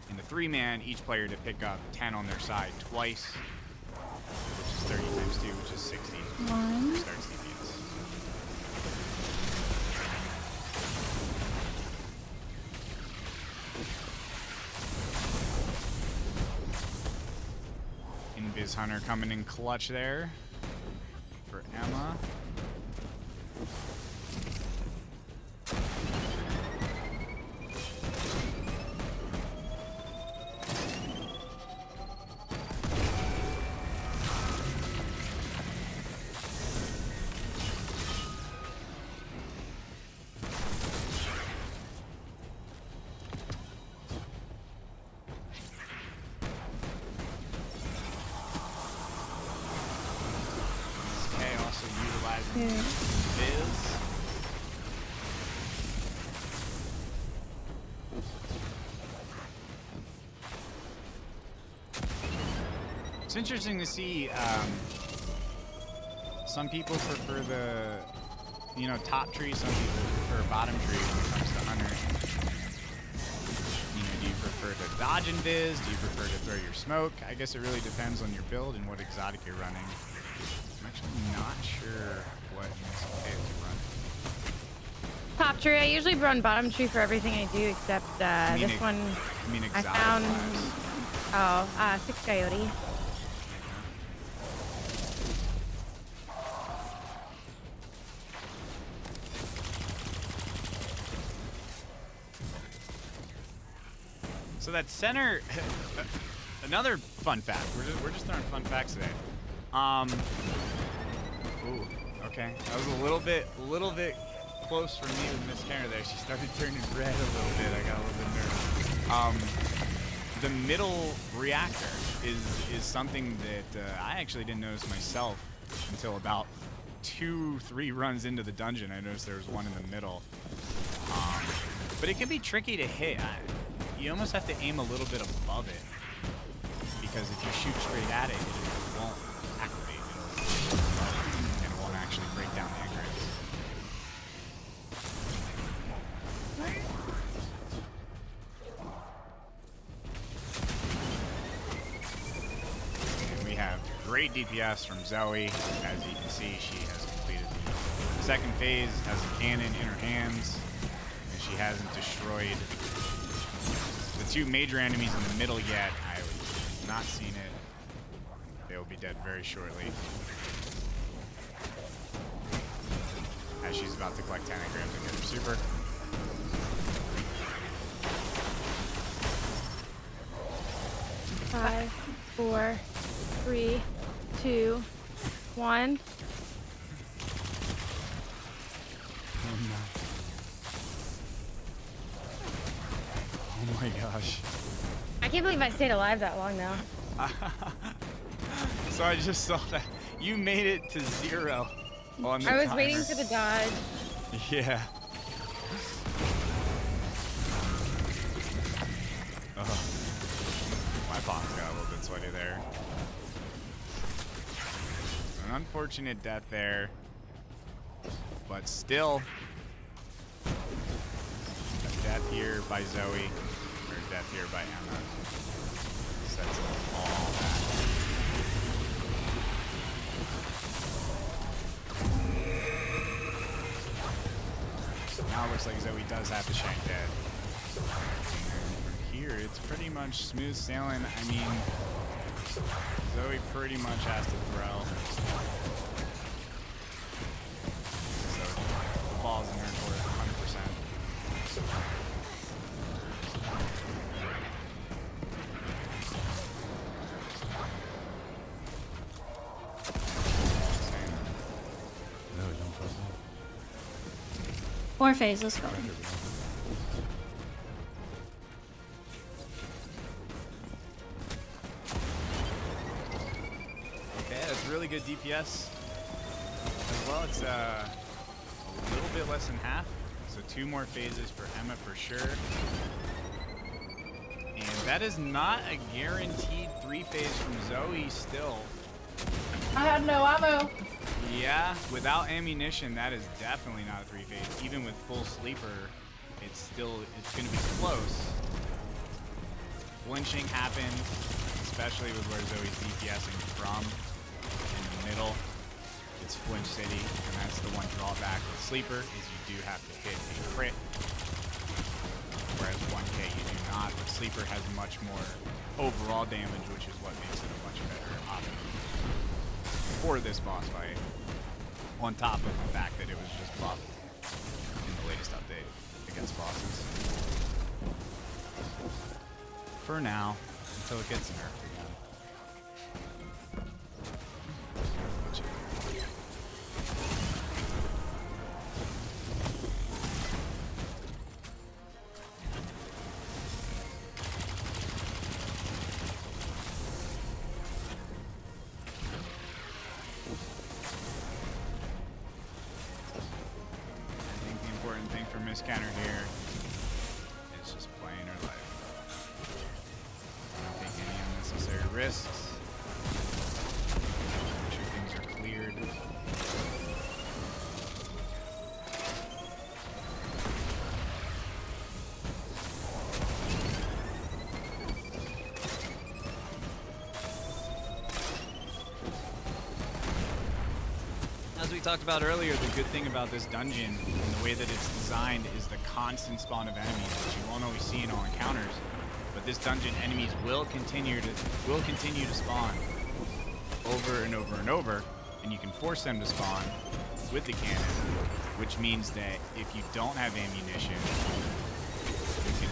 in the 3-man, each player to pick up 10 on their side twice, which is 30 times 2, which is 60. One. Starts DPS. Invis Hunter coming in clutch there for Emma. It's interesting to see some people prefer the, top tree, some people prefer bottom tree when it comes to Hunter. Do you prefer to dodge and viz? Do you prefer to throw your smoke? I guess it really depends on your build and what exotic you're running. I'm actually not sure what MsKenner is running. Top tree. I usually run bottom tree for everything I do except this one. I mean I found 6 Coyote. So that center, another fun fact. We're just throwing fun facts today. Ooh, okay. That was a little bit close for me with MsKenner there. She started turning red a little bit. I got a little bit nervous. The middle reactor is something that I actually didn't notice myself until about 2-3 runs into the dungeon. I noticed there was one in the middle. But it can be tricky to hit. You almost have to aim a little bit above it, because if you shoot straight at it, it won't activate. And it won't actually break down the engrams. And we have great DPS from Zoe. As you can see, she has completed the second phase, has a cannon in her hands, and she hasn't destroyed the 2 major enemies in the middle yet. I have not seen it. They will be dead very shortly. As she's about to collect 10 engrams and get her super. Five, 4, 3, 2, 1. Oh my gosh. I can't believe I stayed alive that long now. So I just saw that you made it to 0 on the I was timer. waiting for the dodge. Yeah. Ugh. My palms got a little bit sweaty there. An unfortunate death there, but still a death here by Zoe, or a death here by Emma. Sets them all back. Now it looks like Zoe does have the shank dead. From here, it's pretty much smooth sailing. I mean, Zoe pretty much has to throw. So the ball's in her court 100%. Four phase, let's go. Okay, that's really good DPS as well. It's a little bit less than half, so 2 more phases for Emma for sure. And that is not a guaranteed 3-phase from Zoe still. I had no ammo. Yeah, without ammunition, that is definitely not a 3-phase. Even with full sleeper, it's going to be close. Flinching happens, especially with where Zoe's DPSing from. In the middle, it's Flinch City, and that's the one drawback with sleeper, is you do have to hit a crit. Whereas 1K you do not, but sleeper has much more overall damage, which is what makes it a much better option for this boss fight, on top of the fact that it was just buffed in the latest update against bosses. For now, until it gets nerfed again. MsKenner here is just playing her life. Not taking any unnecessary risks. Make sure things are cleared. As we talked about earlier, the good thing about this dungeon and the way that it's designed is the constant spawn of enemies, which you won't always see in all encounters. But this dungeon, enemies will continue to spawn over and over and over, and you can force them to spawn with the cannon, which means that if you don't have ammunition, you can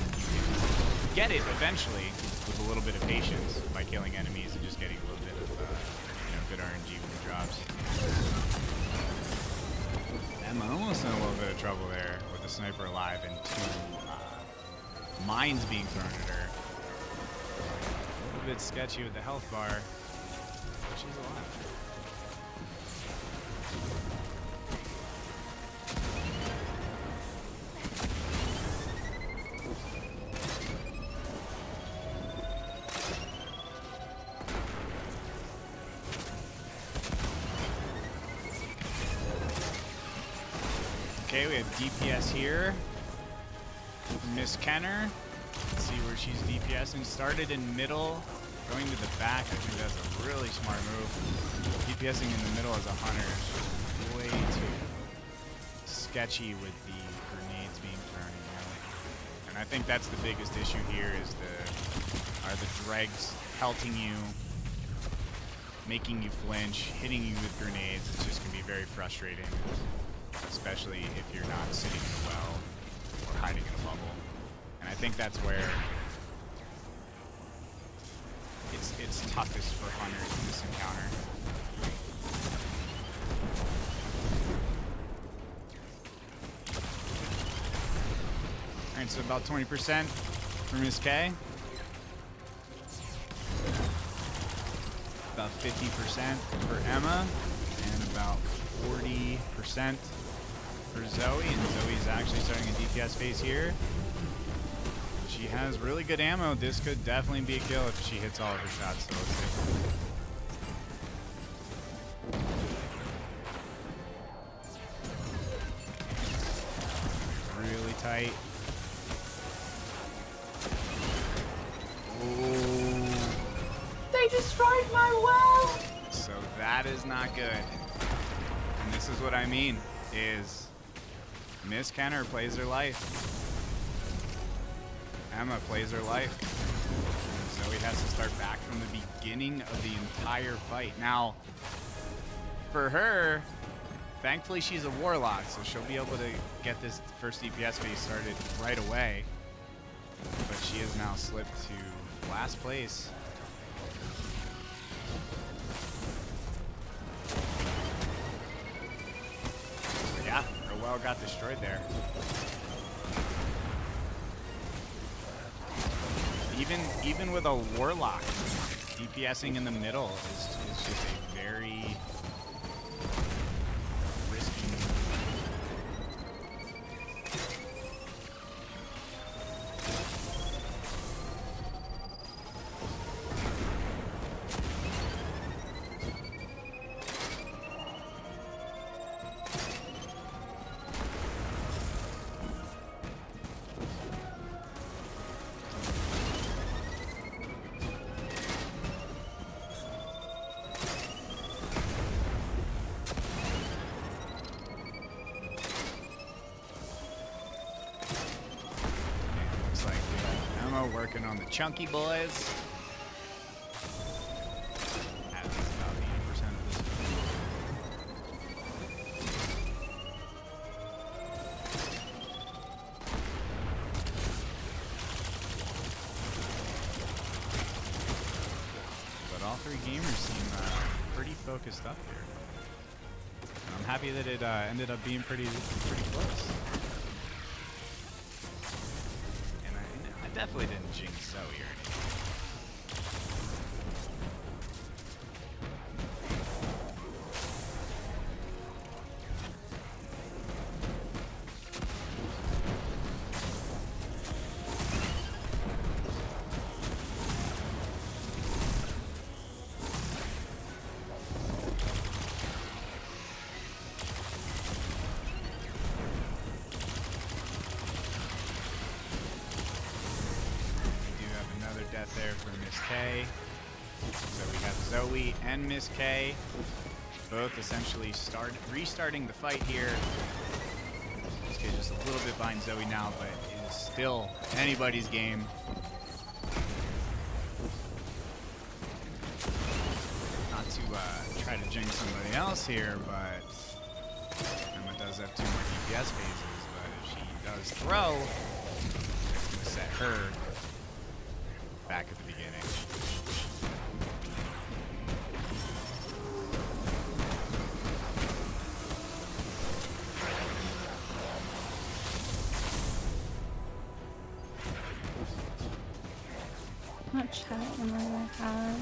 get it eventually with a little bit of patience by killing enemies and just getting a little bit of good RNG when it drops. Emma almost in a little bit of trouble there with the sniper alive and 2 mines being thrown at her. A little bit sketchy with the health bar, but she's alive. Okay, we have DPS here. MsKenner. Let's see where she's DPSing. Started in middle, going to the back. I think that's a really smart move. DPSing in the middle as a hunter is way too sketchy with the grenades being thrown in here. And I think that's the biggest issue here is are the dregs pelting you, making you flinch, hitting you with grenades. It's just going to be very frustrating, especially if you're not sitting in a well or hiding in a bubble. And I think that's where it its toughest for hunters in this encounter. Alright, so about 20% for MsK. About 50% for Emma, and about 40% for Zoe. And Zoe's actually starting a DPS phase here. She has really good ammo. This could definitely be a kill if she hits all of her shots. So let's see. Really tight. Ooh. They destroyed my well! So that is not good. And this is what I mean, is MsKenner plays her life. Emma plays her life. And Zoe has to start back from the beginning of the entire fight. Now, for her, thankfully she's a warlock, so she'll be able to get this first DPS phase started right away. But she has now slipped to last place. So yeah, her well got destroyed there. Even with a warlock, DPSing in the middle is just a very risky move. Working on the chunky boys. At least about 80% of this. But all three gamers seem pretty focused up here. And I'm happy that it ended up being pretty close. Definitely didn't jinx Zoe or anything. There for MsK. So we have Zoe and MsK both essentially restarting the fight here. MsK just a little bit behind Zoe now, but it is still anybody's game. Not to try to jinx somebody else here, but Emma does have 2 more DPS phases, but if she does throw, it's going to set her back at the beginning. What chat am I gonna have?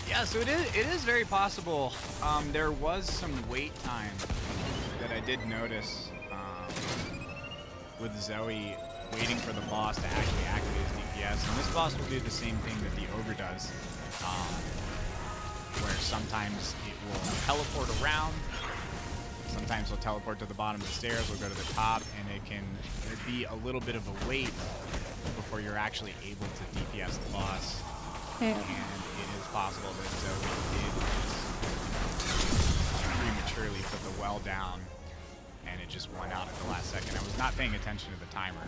Yeah, so it is very possible. There was some wait time that I did notice. With Zoe waiting for the boss to actually activate his DPS. And this boss will do the same thing that the Ogre does, where sometimes it will teleport around, sometimes it'll teleport to the bottom of the stairs, will go to the top, and there'd be a little bit of a wait before you're actually able to DPS the boss. Yeah. And it is possible that Zoe did prematurely put the well down, and it just went out at the last second. I was not paying attention to the timer.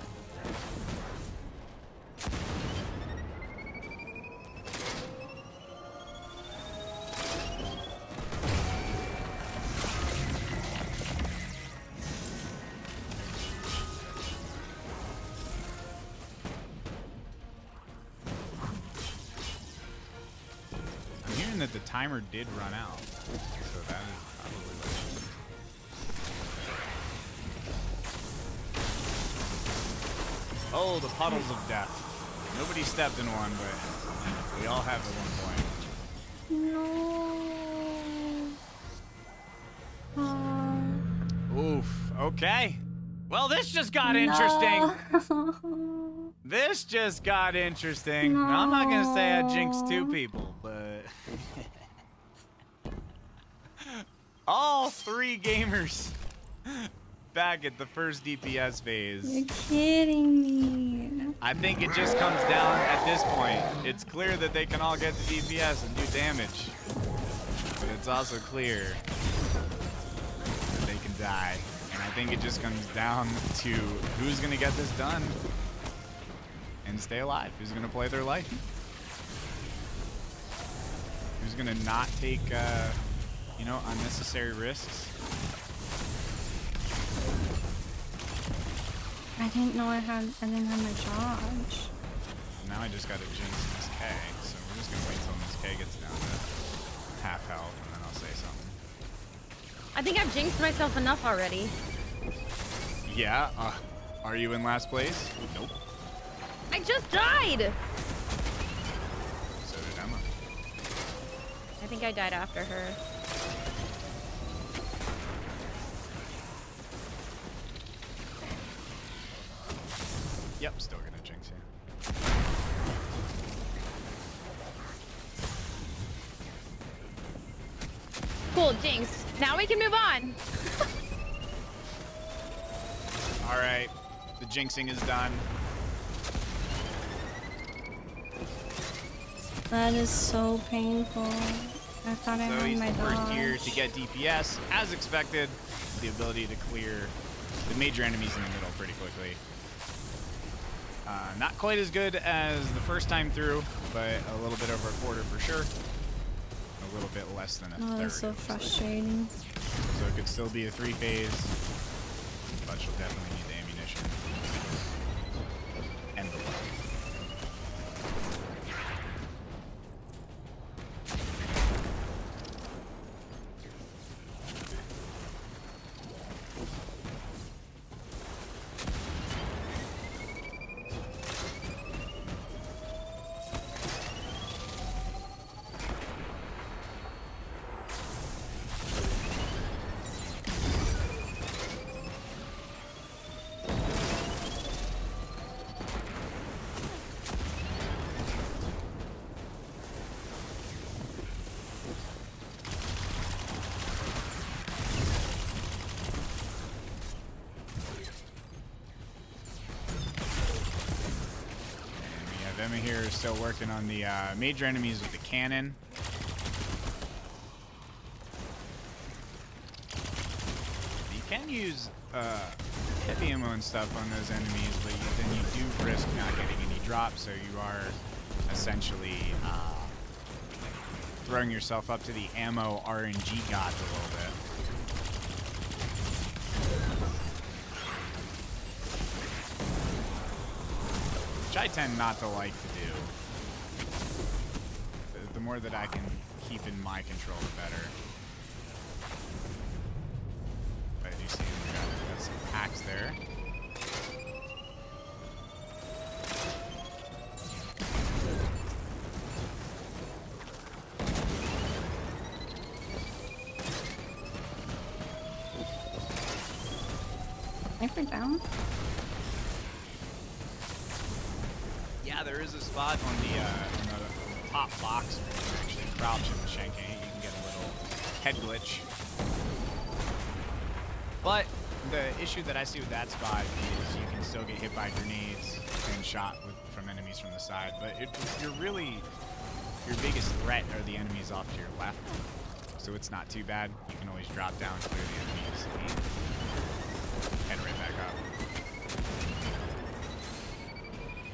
that the timer did run out. So that is probably what it is. Oh, the puddles of death. Nobody stepped in one, but we all have at one point. No. Oof. Okay. Well, this just got interesting. This just got interesting. No. Now, I'm not gonna say I jinxed 2 people, but all 3 gamers back at the first DPS phase. You're kidding me. I think it just comes down at this point. It's clear that they can all get the DPS and do damage, but it's also clear that they can die. And I think it just comes down to who's gonna get this done and stay alive. Who's gonna play their life? Who's gonna not take, you know, unnecessary risks? I didn't know I didn't have my charge. Now I just gotta jinx MsK, so we're just gonna wait till MsK gets down to half health, and then I'll say something. I think I've jinxed myself enough already. Yeah, are you in last place? Nope. I just died! So did Emma. I think I died after her. Yep, still gonna jinx you. Cool, jinx. Now we can move on. All right, the jinxing is done. That is so painful. I thought I So had he's my the first dodge. tier to get DPS, as expected. The ability to clear the major enemies in the middle pretty quickly. Not quite as good as the first time through, but a little bit over a quarter for sure. A little bit less than a Oh, third. that's so frustrating. So it could still be a 3-phase, but she'll definitely need the ammunition and the love. Emma here is still working on the major enemies with the cannon. You can use heavy ammo and stuff on those enemies, but then you do risk not getting any drops, so you are essentially throwing yourself up to the ammo RNG gods a little bit. Which I tend not to like to do. The more that I can keep in my control, the better. But you see, we got some packs there. Sniper down. Yeah, there is a spot on the top box where you can actually crouch and shank it. You can get a little head glitch. But the issue that I see with that spot is you can still get hit by grenades and shot from enemies from the side. But your biggest threat are the enemies off to your left. So it's not too bad. You can always drop down, clear the enemies, and head right back up.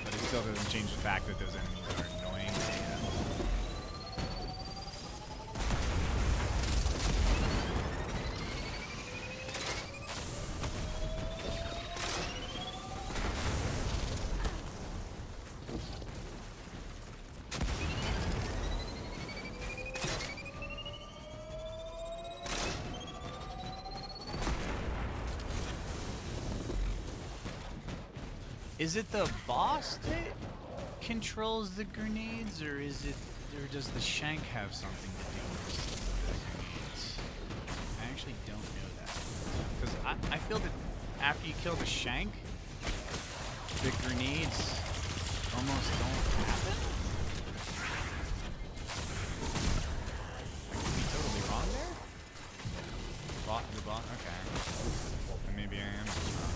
But it still doesn't change the fact that those enemies are annoying. Is it the boss that controls the grenades, or does the shank have something to do with the grenades? I actually don't know that. Because I feel that after you kill the shank, the grenades almost don't happen. I could be totally wrong there. The bot, okay. Then maybe I am just wrong.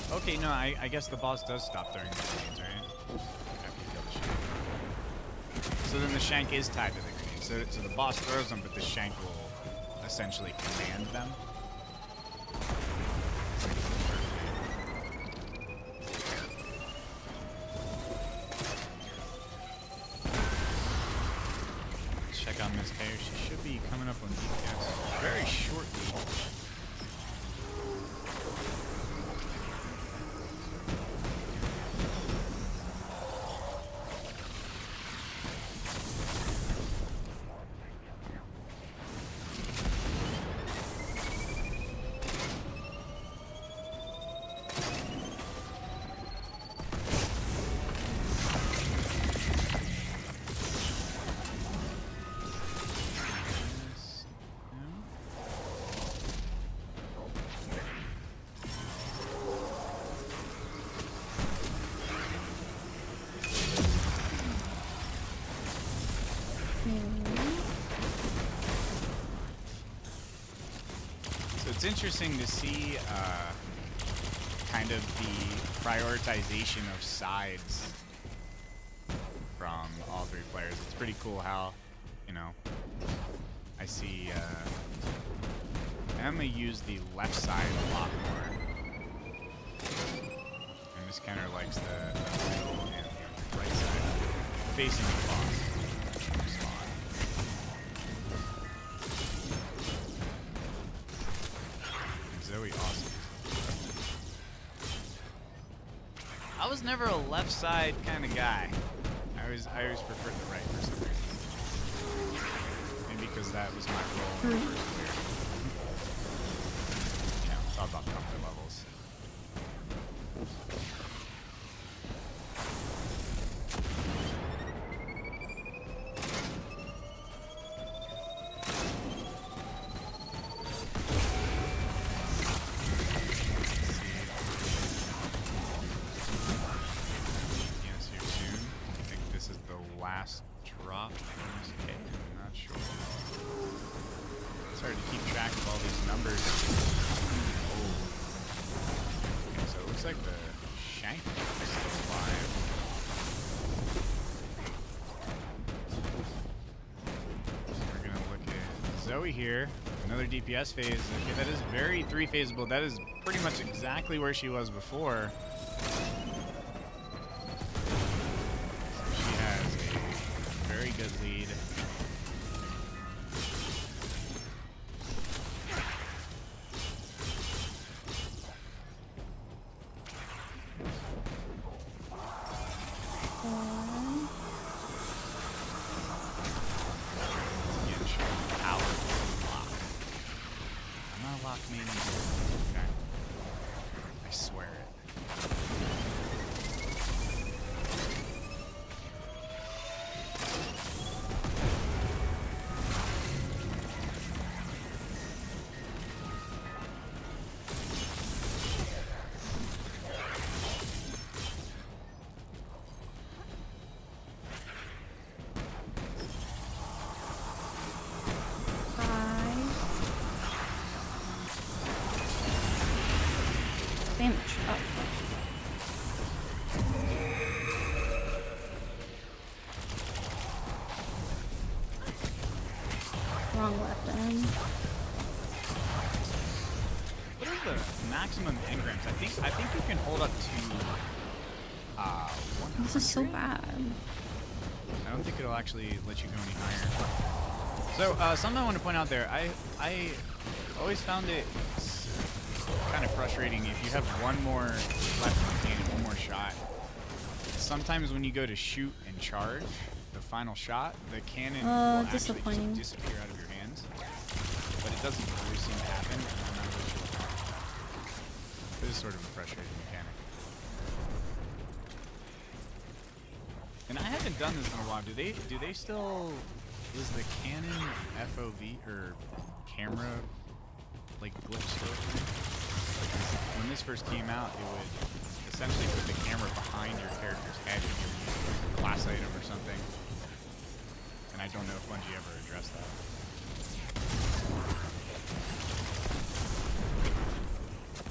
Okay, no, I guess the boss does stop throwing the grenades, right? After you kill the shank. So then the shank is tied to the grenades. So the boss throws them, but the shank will essentially command them. Check out MsKenner. She should be coming up on DPS very shortly. It's interesting to see kind of the prioritization of sides from all three players. It's pretty cool how, you know, I see Emma use the left side a lot more. And MsKenner likes the middle and the right side facing the boss. Zoe, awesome. I was never a left side kind of guy. I always preferred the right for some reason. Maybe because that was my role in the first year. You know, it's all about comfort levels. Last drop from this kit. I'm not sure. It's hard to keep track of all these numbers. Oh. Okay, so it looks like the shank is still alive. We're gonna look at Zoe here. Another DPS phase. Okay, that is very three-phaseable. That is pretty much exactly where she was before. Very good lead. I'm not a lock main either. Okay. I swear it. Damage up. Wrong weapon. What is the maximum engrams? I think you can hold up to 100. This is so bad. I don't think it'll actually let you go any higher. So something I want to point out there. I always found it kind of frustrating if you have one more left in the cannon, one more shot. Sometimes when you go to shoot and charge the final shot, the cannon will actually just disappear out of your hands. but it doesn't always seem to happen. I'm not really sure why. It is sort of a frustrating mechanic. And I haven't done this in a while. Do they still, is the Canon FOV or camera like glitch still? Because when this first came out, it would essentially put the camera behind your character's head if you're using a class item or something. And I don't know if Bungie ever addressed that.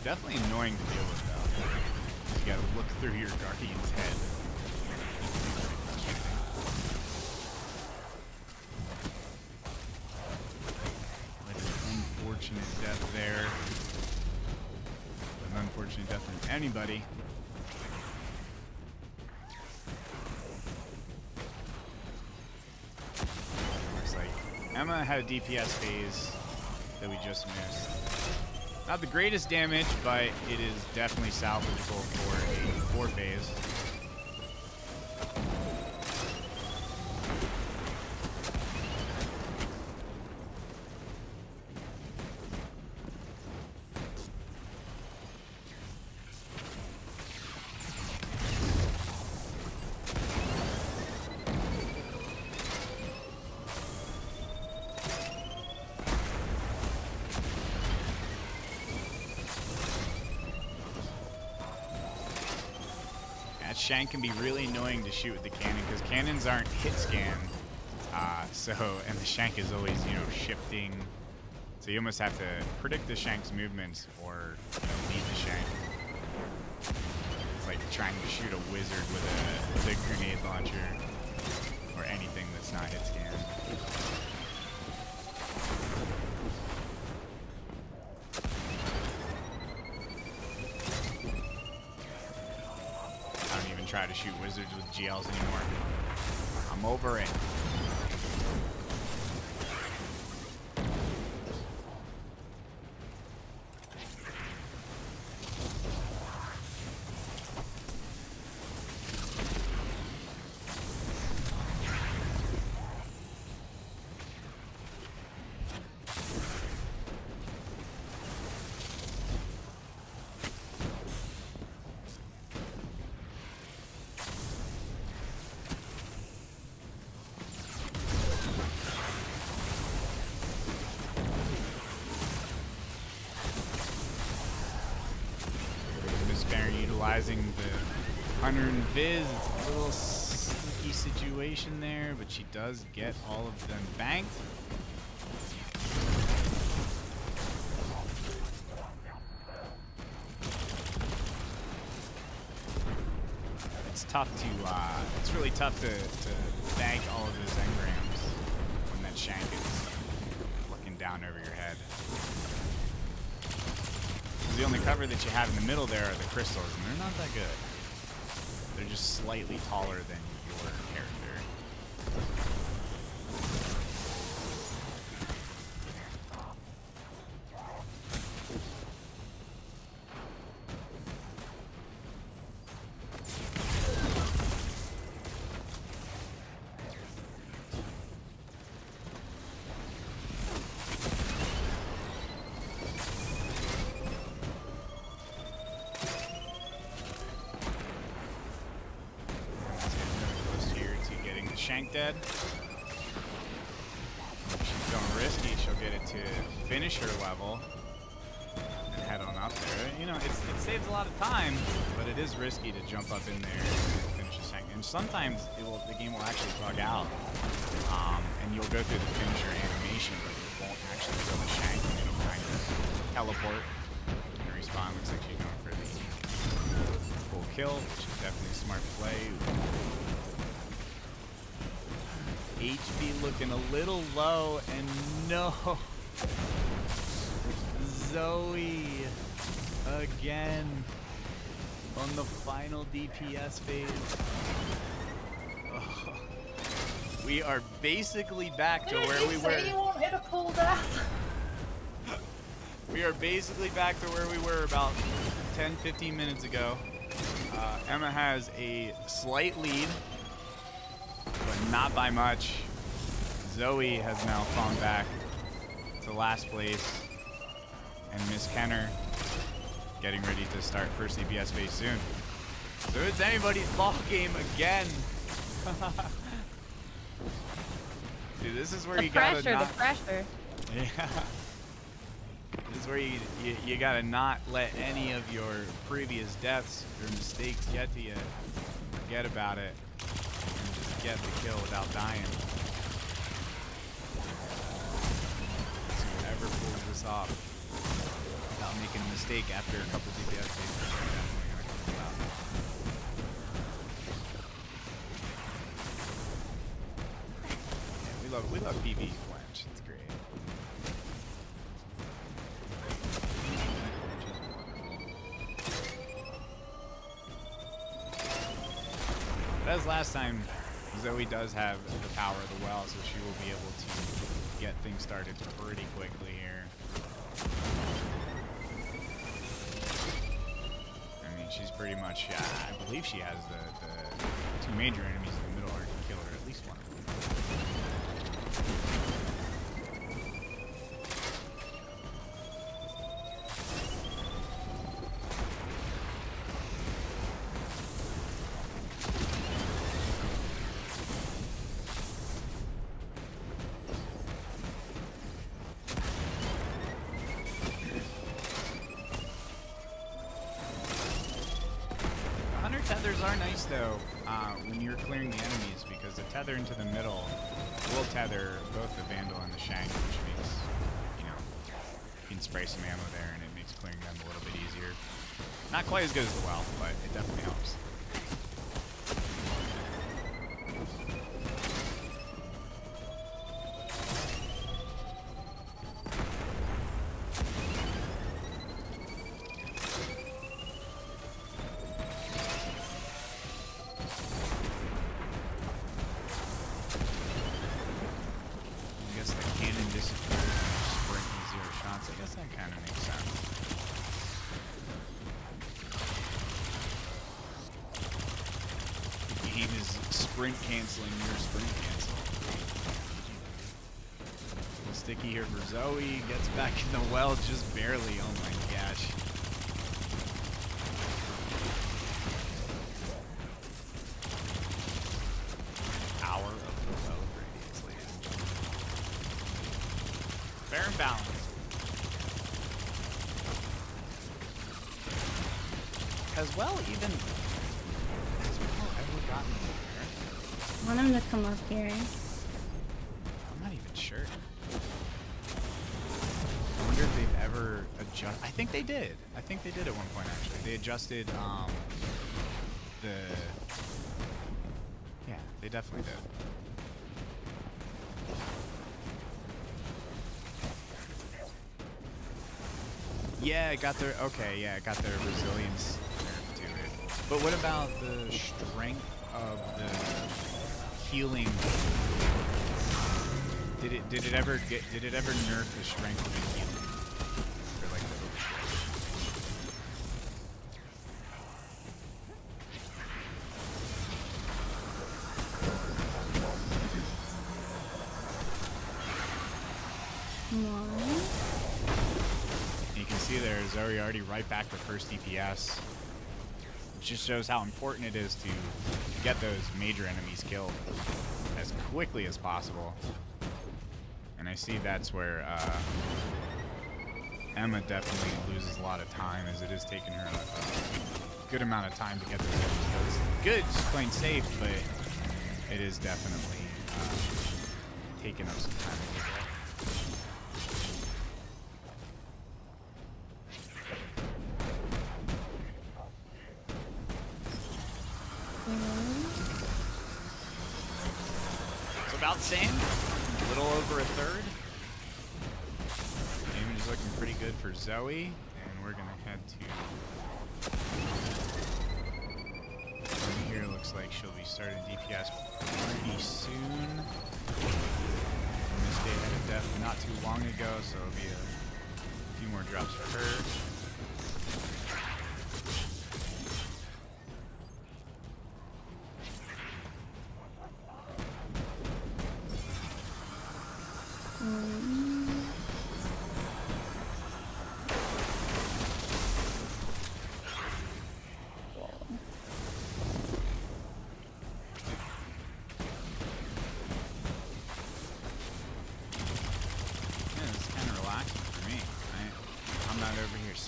Definitely annoying to deal with though. You gotta look through your guardian's head. Like an unfortunate death there. An unfortunate death from anybody. Looks like Emma had a DPS phase that we just missed. Not the greatest damage, but it is definitely salvageable for a 4 phase. Shank can be really annoying to shoot with the cannon because cannons aren't hit scan, and the Shank is always, you know, shifting. So you almost have to predict the Shank's movements or, you know, beat the Shank. It's like trying to shoot a wizard with a grenade launcher or anything that's not hit scan. Try to shoot wizards with GLs anymore. I'm over it. Utilizing the Hunter and Viz, it's a little sticky situation there, but she does get all of them banked. It's tough to, it's really tough to bank all of those engrams when that Shank is looking down over your head. The only cover that you have in the middle there are the crystals, and they're not that good. They're just slightly taller than your character. Shank dead. She's going risky. She'll get it to finish her level and head on up there. You know, it saves a lot of time, but it is risky to jump up in there and finish the Shank. And sometimes the game will actually bug out, and you'll go through the finisher animation, but it won't actually kill the Shank. And it'll kind of teleport and respawn. Looks like she's going for the full kill, which is definitely a smart play. HP looking a little low, and no, Zoe again on the final DPS phase. Oh, we are basically back to where we were. You wanted a pull death. We are basically back to where we were about 10-15 minutes ago. Emma has a slight lead, but not by much. Zoe has now fallen back to last place. And MsKenner getting ready to start first DPS phase soon. So it's anybody's ball game again. Dude, this is where you gotta not... The pressure. Yeah. This is where you gotta not let any of your previous deaths or mistakes get to you. Forget about it. And just get the kill without dying. So whoever pulls this off without making a mistake after a couple DPS phases are definitely gonna come out. Yeah, we love PvE flinch. It's great. But as last time, Zoe does have the power of the well, so she will be able to get things started pretty quickly here. I mean, she's pretty much, I believe she has the two major enemies in the middle are to kill her, at least one of them. 100 tethers are nice though when you're clearing the enemies, because the tether into the middle will tether both the Vandal and the Shank, which makes, you know, you can spray some ammo there and it makes clearing them a little bit easier. Not quite as good as the well, but it definitely helps. Sprint canceling your sprint cancel. Sticky here for Zoe, gets back in the well just barely. Oh my gosh. Power of the well radiance, ladies and gentlemen. Fair and balanced. Has well even ever gotten there? I want him to come up here. I'm not even sure. I wonder if they've ever adjusted. I think they did. I think they did at one point, actually. They adjusted yeah, they definitely did. Yeah, it got their, okay, yeah, it got their resilience nerf to it. But what about the strength of the healing? Did it ever nerf the strength of the healing? Or like the you can see there, Zoe already right back to first DPS. It just shows how important it is to get those major enemies killed as quickly as possible. And I see that's where Emma definitely loses a lot of time, as it is taking her a good amount of time to get those enemies killed. It's good, just playing safe, but it is definitely taking up some time to get there. About the same, a little over a third. Damage is looking pretty good for Zoe, and we're gonna head to here. Looks like she'll be starting DPS pretty soon. This day had a death not too long ago, so it'll be a few more drops for her.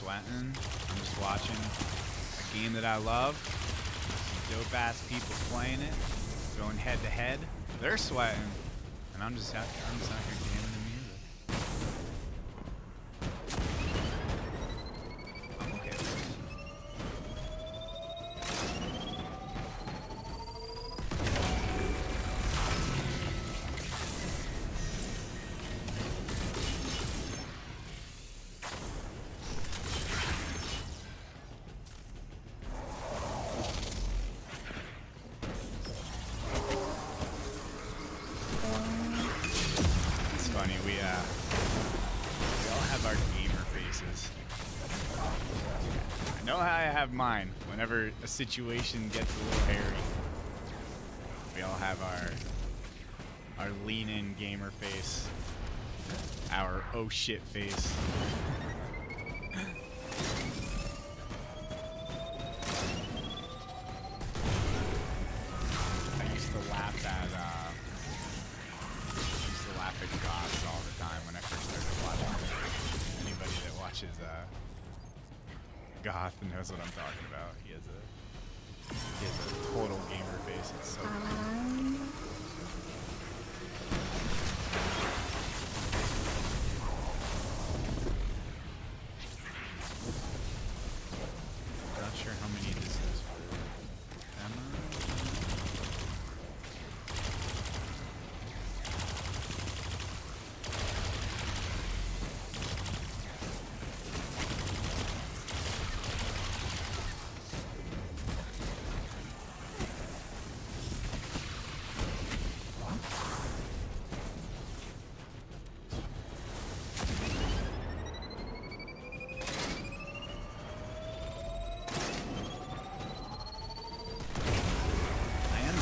sweating. I'm just watching a game that I love. Dope ass people playing it, going head to head. They're sweating, and I'm just out here jamming the music. I'm okay with this. Mine whenever a situation gets a little hairy. We all have our lean in gamer face, our oh shit face. I used to laugh at goths all the time when I first started watching. Anybody that watches Goth knows what I'm talking about. He has a total gamer face. It's so funny. Not sure how many this is for Emma.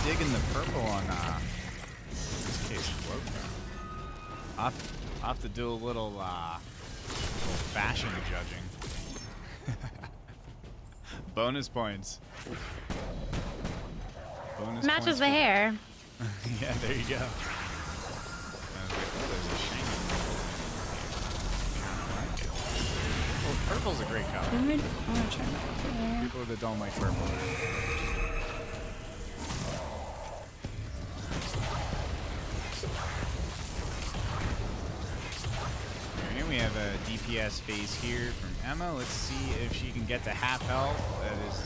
Digging the purple on this case float. I'll have to do a little fashion judging. Bonus points. Bonus matches points the hair. Yeah, there you go. I was like, oh, there's a shiny. Well, purple's a great color. I'm gonna try that. People that don't like purple. We have a DPS phase here from Emma. Let's see if she can get to half health. That is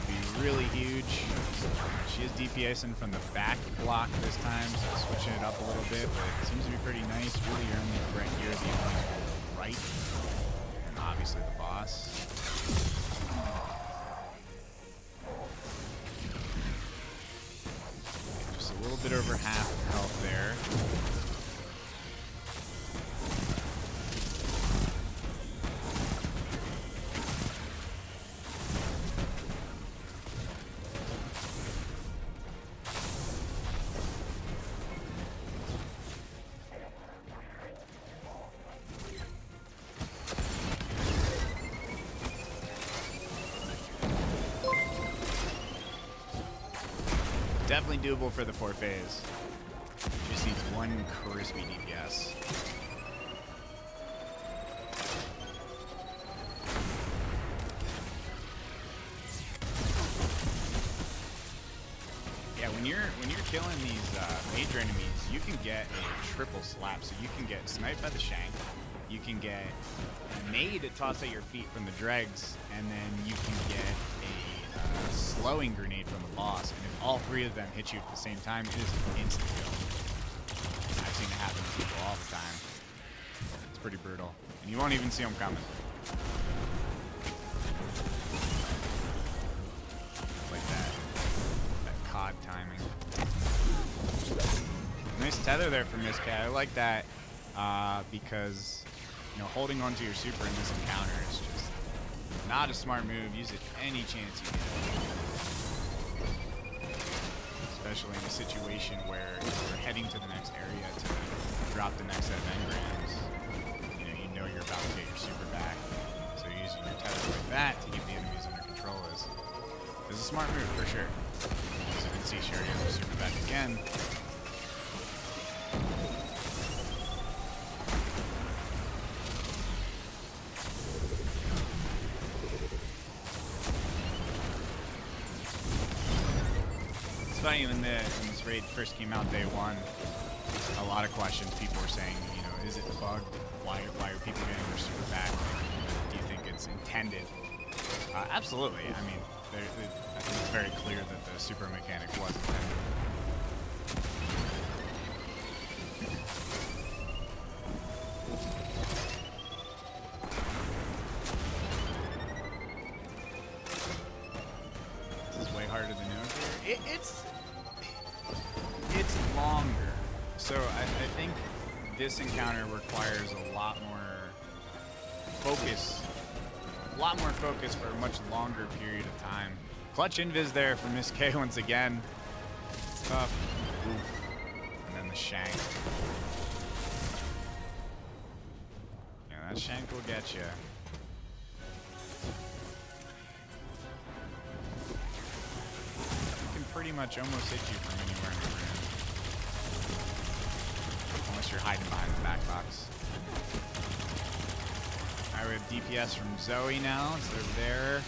be really huge. She is DPSing from the back block this time, so switching it up a little bit, but it seems to be pretty nice. Really, your only threat here is the enemies right, and obviously the boss. Just a little bit over half health there. Definitely doable for the 4 phase. Just needs one crispy DPS. Yeah, when you're killing these major enemies, you can get a triple slap. So you can get sniped by the shank, you can get a nade tossed at your feet from the dregs, and then you can get a slowing grenade from the boss. And if all 3 of them hit you at the same time, it is an instant kill. I've seen it happen to people all the time. It's pretty brutal, and you won't even see them coming. Like that COD timing. Nice tether there from MsKenner. I like that because, you know, holding onto your super in this encounter is just not a smart move. Use it any chance you get. Especially in a situation where you're heading to the next area to drop the next set of engrams. You know you're about to get your super back. So using your tether like that to keep the enemies under control is a smart move for sure. As you can see, she already has her super back again. funny when this raid first came out day one. A lot of questions. People were saying, you know, is it bugged? Why are people getting their super back? Do you think it's intended? Absolutely. I mean, I think it's very clear that the super mechanic was intended. This is way harder than over. It's longer. So I think this encounter requires a lot more focus. A lot more focus for a much longer period of time. Clutch invis there for MsK once again. It's tough. Oof. And then the shank. Yeah, that shank will get you. It can pretty much almost hit you from anywhere in the room. Unless you're hiding behind the back box. Alright, we have DPS from Zoe now. It's over there.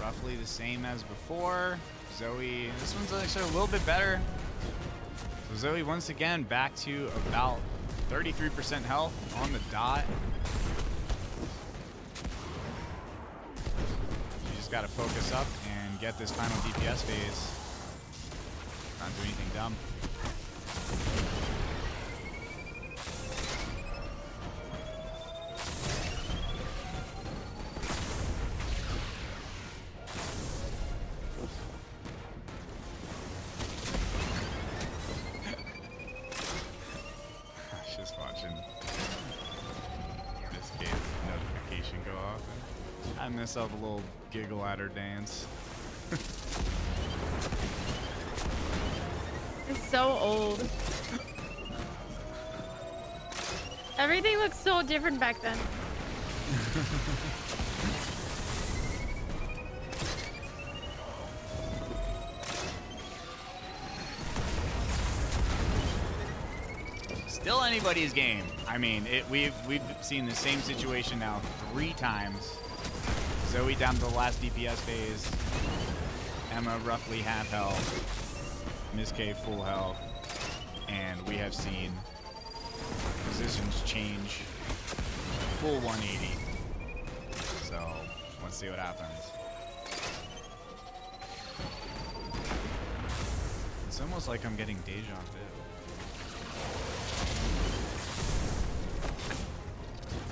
Roughly the same as before. Zoe, this one's actually a little bit better. So Zoe once again back to about 33% health on the dot. You just gotta focus up and get this final DPS phase. Not do anything dumb. Just watching this game's notification go off. And I miss all the little giggle at her dance. It's so old. Everything looks so different back then. Still anybody's game. I mean, we've seen the same situation now 3 times. Zoe down to the last DPS phase. Emma roughly half health. MsK full health. And we have seen positions change full 180. So let's see what happens. It's almost like I'm getting deja vu.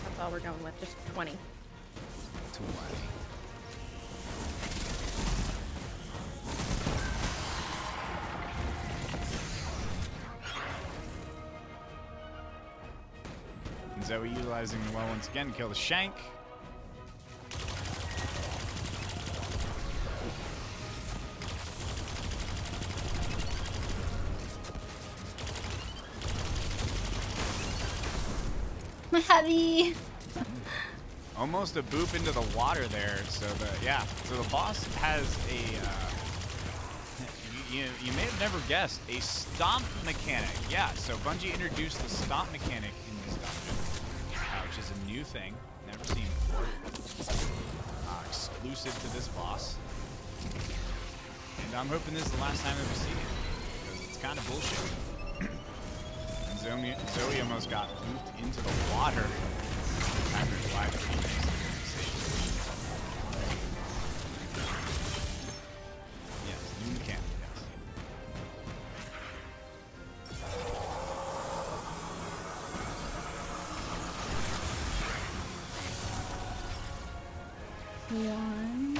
That's all we're going with, just 20. 20. And Zoe utilizing the well once again, kill the shank. Heavy. Almost a boop into the water there. So the boss has a you may have never guessed, a stomp mechanic. Yeah, so Bungie introduced the stomp mechanic in this dungeon, which is a new thing, never seen before. Exclusive to this boss. And I'm hoping this is the last time that we see it, because it's kind of bullshit. Zoe almost got booped into the water after his live stream. Yes, new mechanic, yes. One.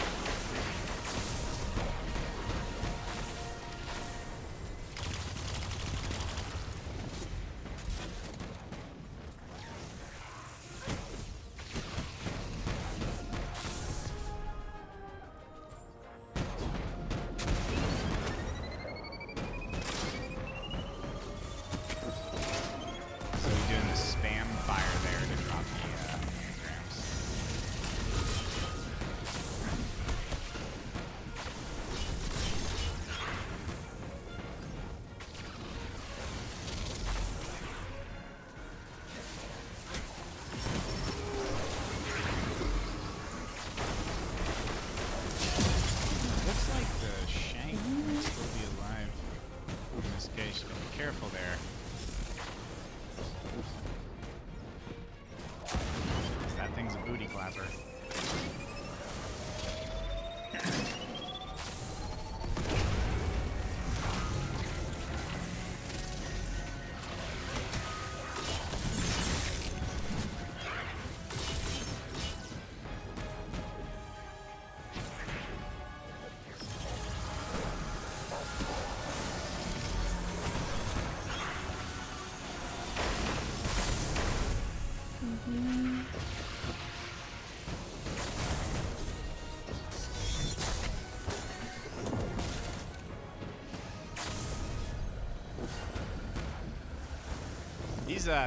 careful there. That thing's a booty clapper.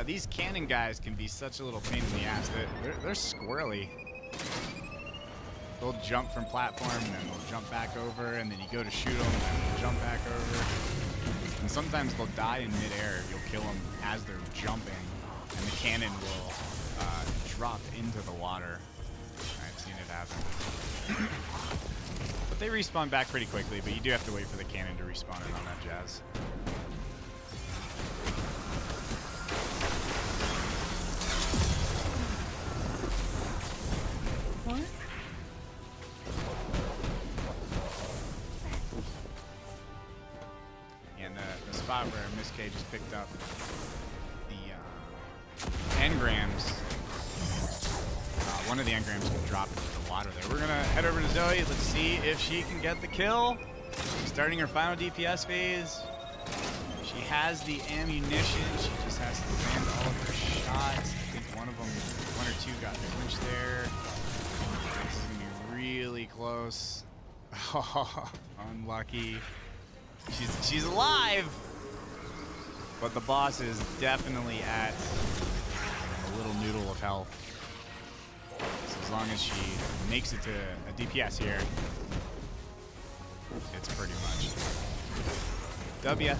These cannon guys can be such a little pain in the ass. They're squirrely. They'll jump from platform, and then they'll jump back over, and then you go to shoot them, and they'll jump back over. And sometimes they'll die in midair. You'll kill them as they're jumping, and the cannon will drop into the water. I've seen it happen. But they respawn back pretty quickly, but you do have to wait for the cannon to respawn in on that jazz. Where MsK just picked up the engrams. One of the engrams can drop into the water there. We're gonna head over to Zoe. Let's see if she can get the kill. She's starting her final DPS phase. She has the ammunition. She just has to land all of her shots. I think one or two got clinched there. This is gonna be really close. Oh, unlucky. She's alive. But the boss is definitely at a little noodle of health. So as long as she makes it to a DPS here, it's pretty much W.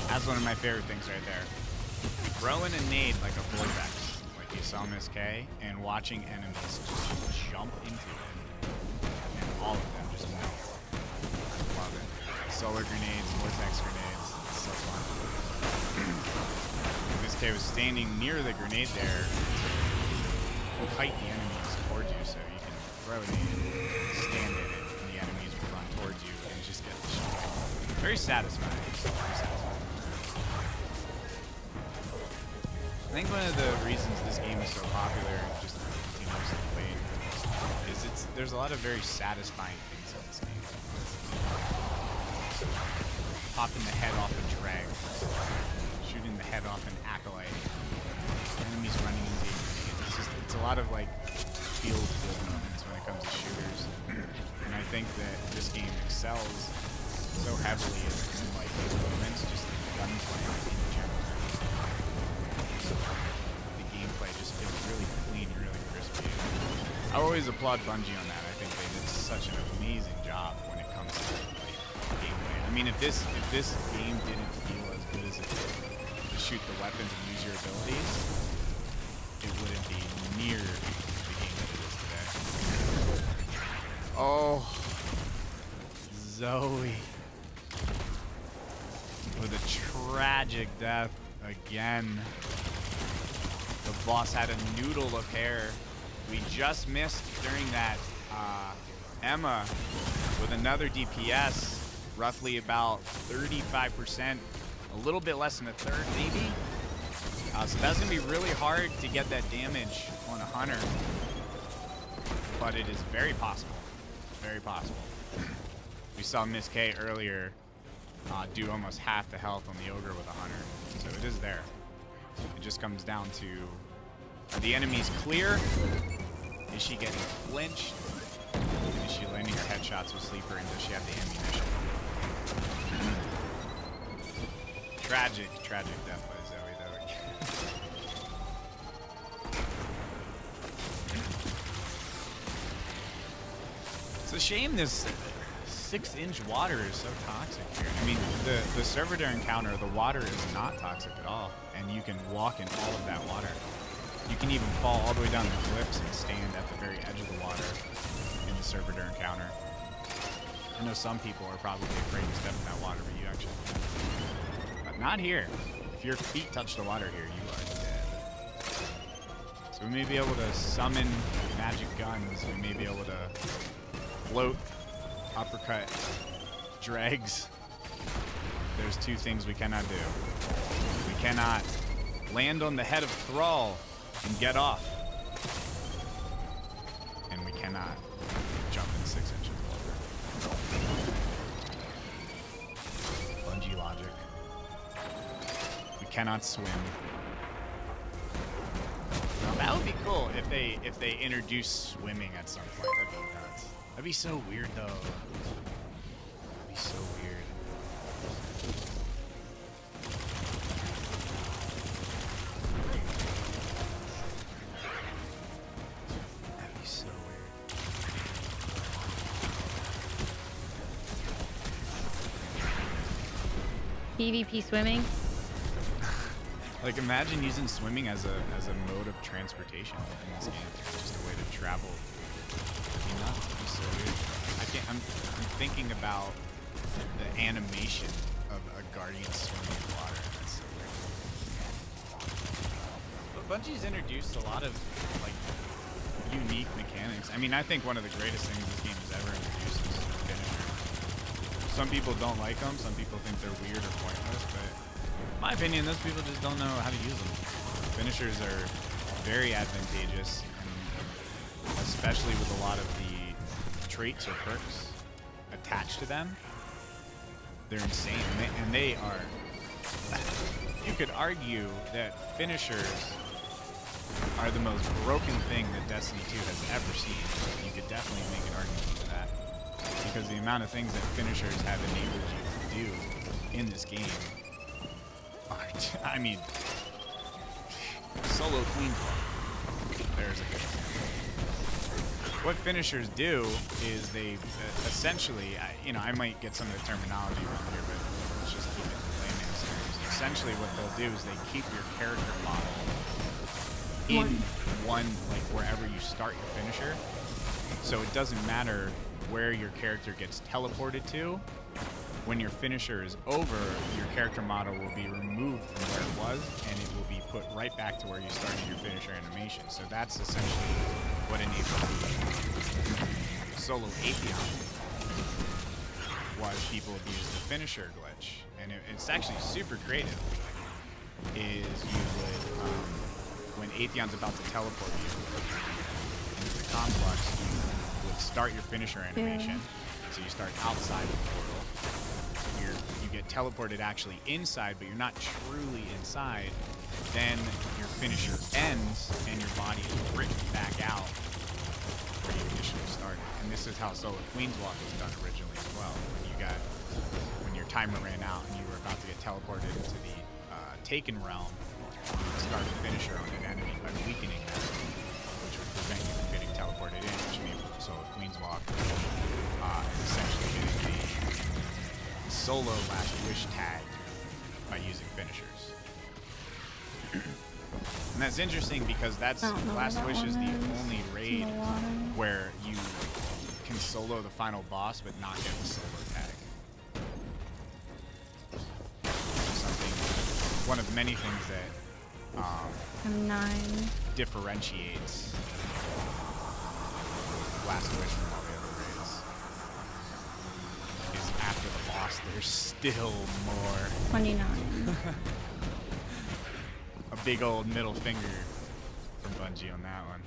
That's one of my favorite things right there. Throwing a nade like a vortex, like you saw MsK, and watching enemies just jump into it. And all of them just melt. Love it. Solar grenades, vortex grenades, it's so fun. MsK was standing near the grenade there to kite the enemies towards you, so you can throw a nade, stand in it, and the enemies will run towards you and just get the shot. Very satisfying. Very satisfying. I think one of the reasons this game is so popular and just continuously played is there's a lot of very satisfying things in this game. Popping the head off a drag, shooting the head off an acolyte, enemies running into you. It's a lot of like feel good moments when it comes to shooters, and I think that this game excels so heavily in like those moments, just gunplay in general. The gameplay just feels really clean, really crispy. I always applaud Bungie on that. I think they did such an amazing job when it comes to like gameplay. I mean, if this game didn't feel as good as it did to shoot the weapons and use your abilities, it wouldn't be near the game that it is today. Oh, Zoe with a tragic death again. The boss had a noodle of hair. We just missed during that Emma with another DPS, roughly about 35%, a little bit less than a third maybe. So that's gonna be really hard to get that damage on a hunter, but it is very possible, very possible. We saw MsK earlier do almost half the health on the ogre with a hunter, so it is there. It just comes down to, are the enemies clear? Is she getting flinched? And is she landing her headshots with sleeper, and does she have the ammunition? Tragic, tragic death by Zoe though. a shame this 6-inch water is so toxic here. I mean, the servitor encounter, the water is not toxic at all, and you can walk in all of that water. You can even fall all the way down the cliffs and stand at the very edge of the water in the servitor encounter. I know some people are probably afraid to step in that water, but you actually can. But not here. If your feet touch the water here, you are dead. So we may be able to summon magic guns. We may be able to float, uppercut, dregs. There's two things we cannot do. We cannot land on the head of Thrall and get off. And we cannot jump in 6 inches of water. Bungee logic. We cannot swim. Now that would be cool if they introduce swimming at some point. That'd be nuts. That'd be so weird though. That'd be so weird. That'd be so weird. PvP swimming. Like imagine using swimming as a mode of transportation in this game. Just a way to travel. That'd be nuts. That'd be so weird. I'm thinking about the animation of a guardian swimming in water. That's so weird. But Bungie's introduced a lot of like unique mechanics. I mean, I think one of the greatest things this game has ever introduced is finishers. Some people don't like them. Some people think they're weird or pointless, but in my opinion, those people just don't know how to use them. Finishers are very advantageous, and especially with a lot of the traits or perks attached to them. They're insane, and they are... You could argue that finishers are the most broken thing that Destiny 2 has ever seen. You could definitely make an argument for that. Because the amount of things that finishers have enabled you to do in this game are, I mean, solo Queen Club. There's a good example. What finishers do is they essentially, I might get some of the terminology wrong here, but let's just keep it in layman's terms. Essentially what they'll do is they keep your character model in one, like wherever you start your finisher. So it doesn't matter where your character gets teleported to. When your finisher is over, your character model will be removed from where it was, and it will be put right back to where you started your finisher animation. So that's essentially what enabled the solo Atheon was people abused the finisher glitch. And it's actually super creative. Is you would, when Atheon's about to teleport you into the complex, you would start your finisher animation. So you start outside the portal. You get teleported actually inside, but you're not truly inside. Then your finisher ends, and your body is ripped back out where you initially started. And this is how Solo Queen's Walk was done originally as well. When your timer ran out and you were about to get teleported into the Taken Realm, you would start the finisher on an enemy by weakening them, which would prevent you from getting teleported in, which made Solo Queen's Walk essentially getting the solo last wish tag by using finishers. And that's interesting because that's last wish is the only raid where you can solo the final boss but not get the solo tag. One of many things that differentiates last wish from all the other raids. Is after the boss, there's still more. 29. A big old middle finger from Bungie on that one.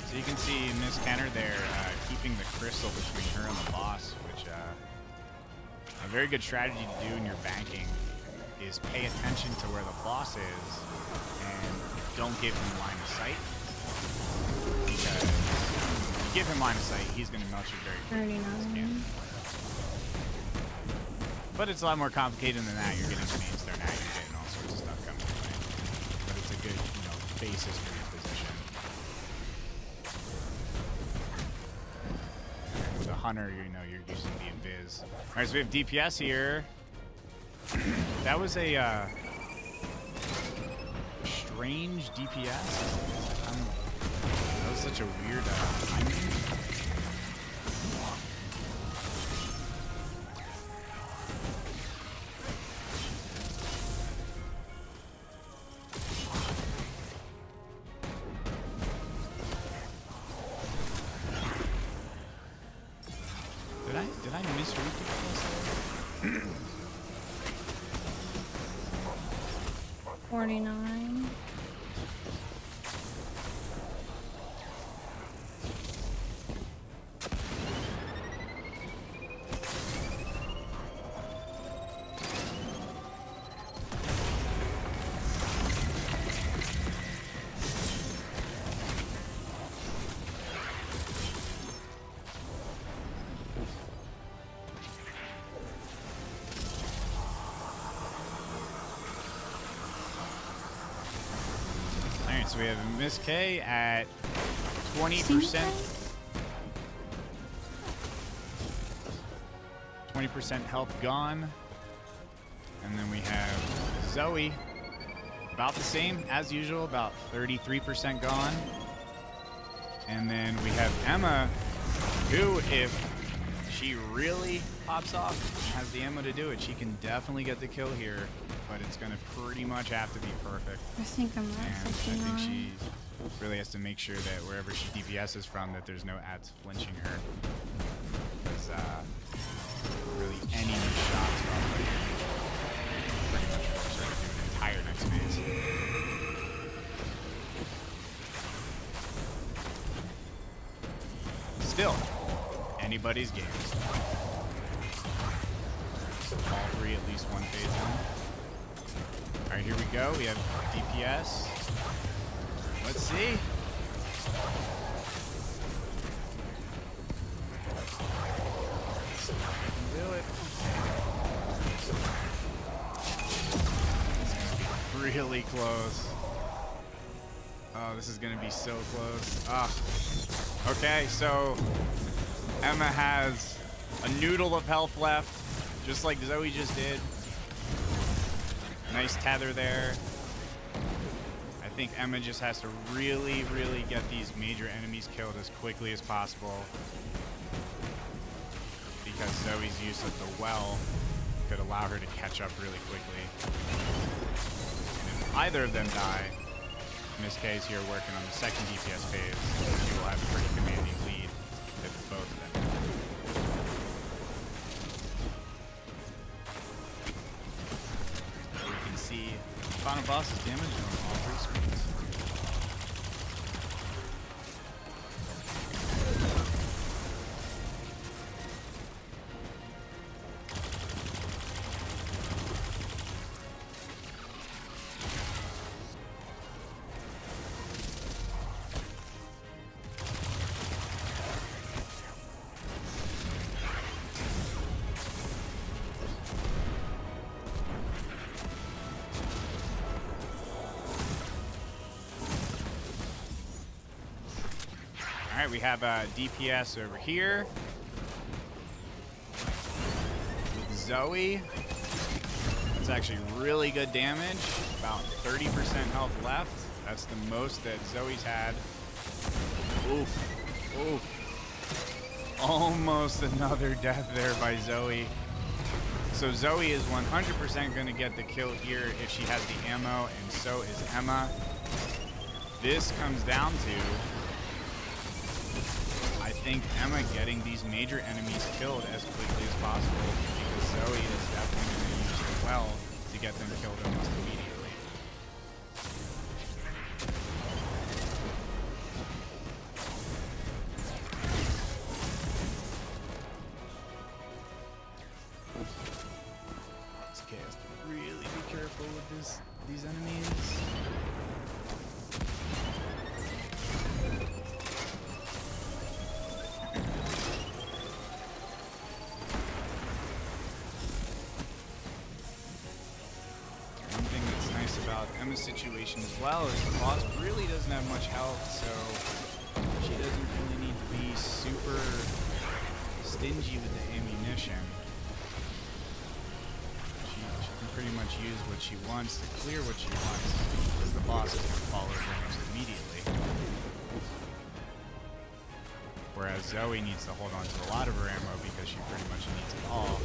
So you can see MsKenner there keeping the crystal between her and the boss, which a very good strategy to do in your banking is pay attention to where the boss is and don't give him line of sight, because give him line of sight, he's going to melt you very quickly. 39. But it's a lot more complicated than that. You're getting mains there now. You're getting all sorts of stuff coming your way. But it's a good, basis for your position. And with a hunter, you're using the invis. All right, so we have DPS here. That was a strange DPS. That was such a weird timing. Did I misread the 49. So we have MsK at 20%. 20% health gone. And then we have Zoe, about the same as usual, about 33% gone. And then we have Emma, who, if she really pops off and has the ammo to do it, she can definitely get the kill here. But it's going to pretty much have to be perfect. I think I'm at 59. I think she really has to make sure that wherever she DPSs from, that there's no ads flinching her. Because really any shots probably pretty much force her to do an entire next phase. Still, anybody's game. All three at least one phase in. All right, here we go. We have DPS. Let's see. Do it. Really close. Oh, this is gonna be so close. Ah. Okay, so Emma has a noodle of health left, just like Zoe just did. Nice tether there. I think Emma just has to really, really get these major enemies killed as quickly as possible. Because Zoe's use of the well could allow her to catch up really quickly. And if either of them die, MsK is here working on the second DPS phase. She will have a pretty commanding lead with both of them. See final boss's damage on all three screens. All right, we have DPS over here with Zoe. That's actually really good damage. About 30% health left. That's the most that Zoe's had. Oof. Oof. Almost another death there by Zoe. So Zoe is 100% going to get the kill here if she has the ammo, and so is Emma. This comes down to, I think, Emma getting these major enemies killed as quickly as possible, because Zoe is definitely going to use it well to get them killed almost immediately. MsK has to really be careful with these enemies. this situation as well is the boss really doesn't have much health, so she doesn't really need to be super stingy with the ammunition. She can pretty much use what she wants to clear what she wants, because the boss is going to fall over almost immediately. Whereas Zoe needs to hold on to a lot of her ammo because she pretty much needs it all.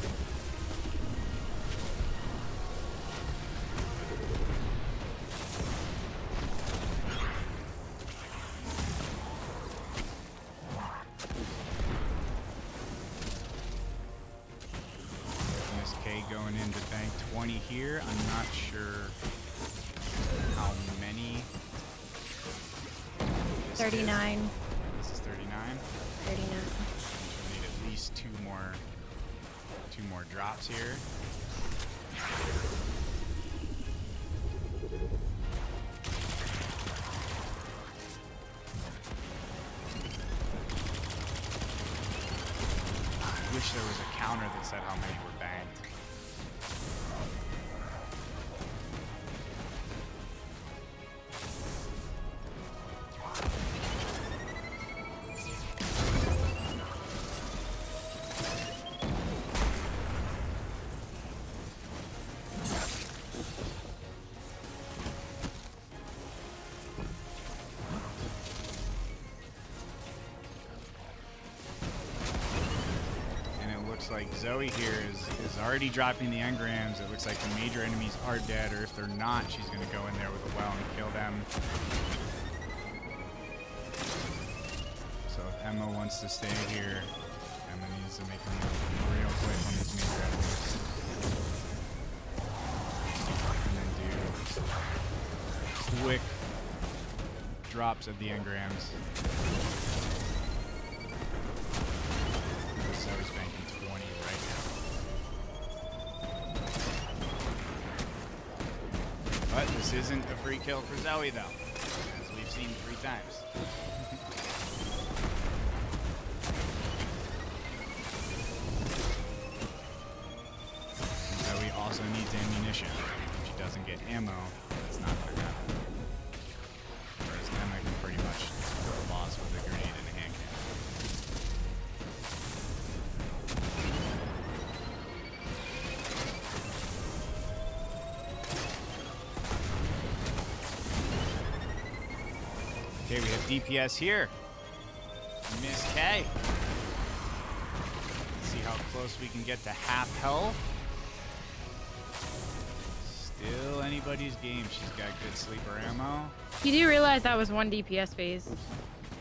MsK going in to bank 20 here. I'm not sure how many. 39. This is 39. 39. We'll need at least two more drops here. I wish there was a counter that said how many were banked. Like Zoe here is already dropping the engrams. It looks like the major enemies are dead, or if they're not, she's going to go in there with a well and kill them. So if Emma wants to stay here, Emma needs to make a move real quick on these major enemies. And then do quick drops of the engrams. Zoe's banking 20 right now. But this isn't a free kill for Zoe, though, as we've seen 3 times. And Zoe also needs ammunition. If she doesn't get ammo, it's not going to happen. Whereas Emma can pretty much kill the boss with a grenade and a hand cannon. Okay, we have DPS here. MsK. Let's see how close we can get to half health. Still anybody's game. She's got good sleeper ammo. You do realize that was one DPS phase.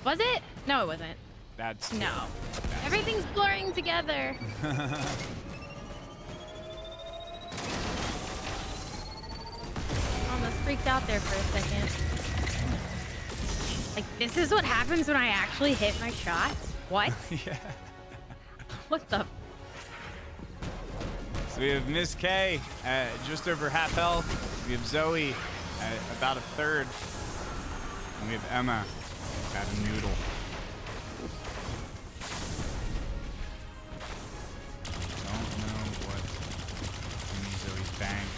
Was it? No, it wasn't. That's no. That's everything's blurring together. Almost freaked out there for a second. Like, this is what happens when I actually hit my shots? What? Yeah. What the? So we have MsK at just over half health. We have Zoe at about a third. And we have Emma at a noodle. Don't know what Zoe's banked.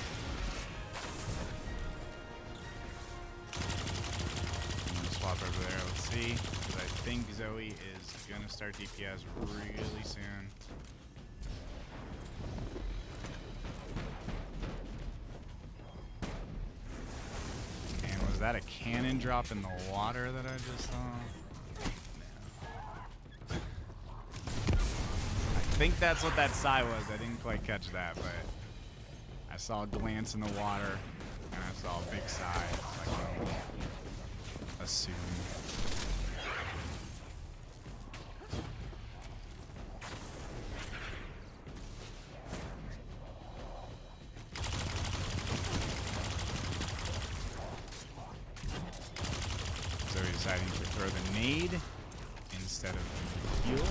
Swap over there, let's see. Because I think Zoe is gonna start DPS really soon. And was that a cannon drop in the water that I just saw? No. I think that's what that sigh was. I didn't quite catch that, but I saw a glance in the water and I saw a big sigh. Like, assume. So we're deciding to throw the nade instead of the heal.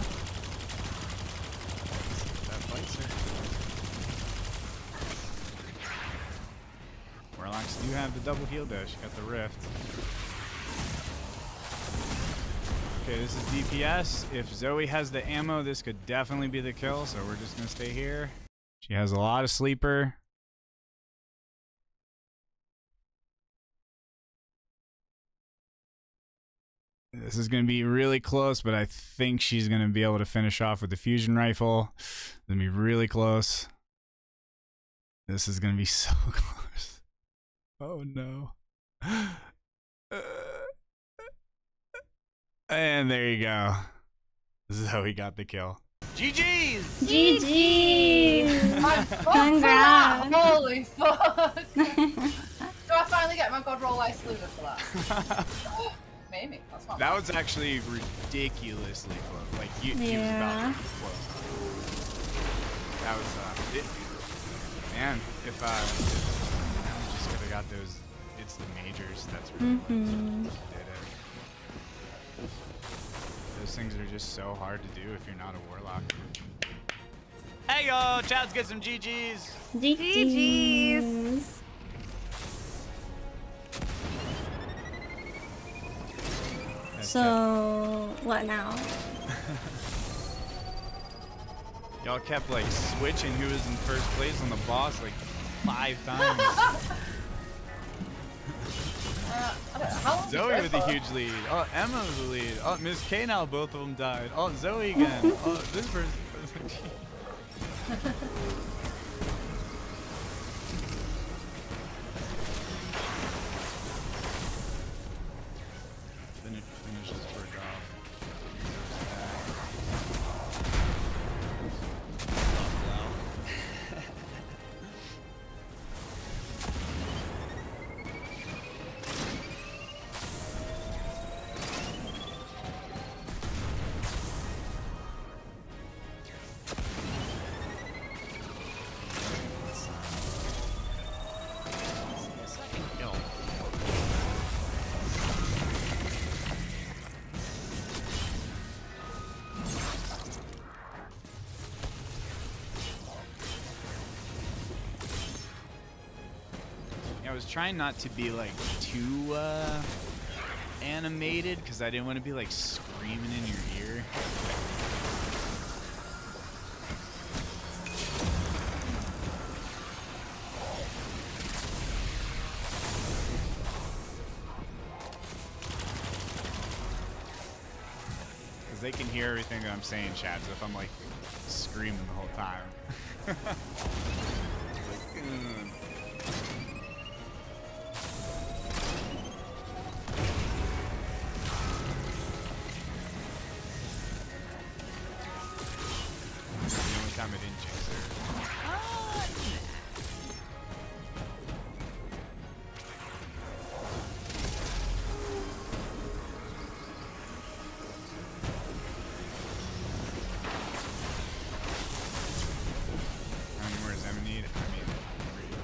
That bites her. Warlocks do have the double heal dash. Got the rift. Okay, this is DPS. If Zoe has the ammo, this could definitely be the kill, so we're just going to stay here. She has a lot of sleeper. This is going to be really close, but I think she's going to be able to finish off with the fusion rifle. It's going to be really close. This is going to be so close. Oh, no. And there you go. Zoe got the kill. GG's! GG's! Congrats! Holy fuck! Do I finally get my God Roll Ice Luger for that? Maybe. That's not That bad. was actually ridiculously close. Like, he was about to be close. That was, man, if we just could have got those, it's the majors, that's really did it. Those things are just so hard to do if you're not a warlock. Hey yo, Chad's get some GG's. GG's. So, what now? Y'all kept like switching who was in first place on the boss like 5 times. How long Zoe with a huge lead. Oh, Emma with the lead. Oh, MsK now, both of them died. Oh, Zoe again. Oh, this person. Finishes for a job. I was trying not to be like too animated because I didn't want to be like screaming in your ear. Because they can hear everything that I'm saying, Chad, so if I'm like screaming the whole time. Like, time I didn't chase her. How many more does Emma need? I mean, 3.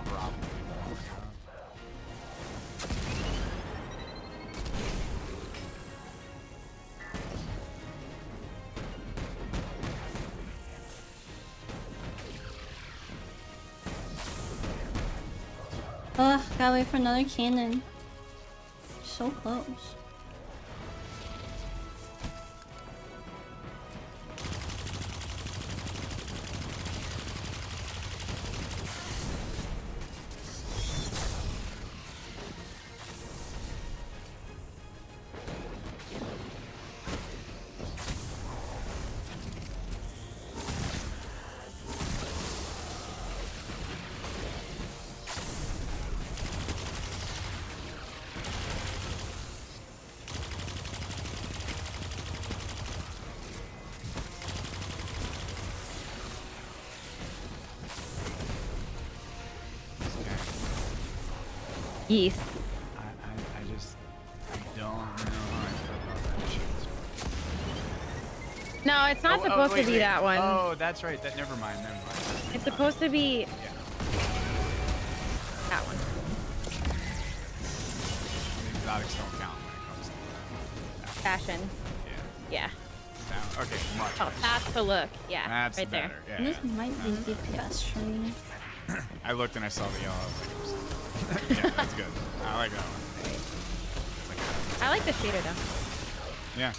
Probably more. Ugh, gotta wait for another cannon. So close. Yeast. I just don't know how I feel about that shit. No, it's not supposed to be that one. Oh, that's right. That never mind. It's supposed to be that one. Exotics don't count when it comes to Fashion. Yeah. Yeah. Okay, much. Oh, that's the look. Yeah. That's right better. there. Yeah. This might be DPS tree. I looked and I saw the yellow. I was like, yeah, that's good. I like that one. I like the shader though. Yeah.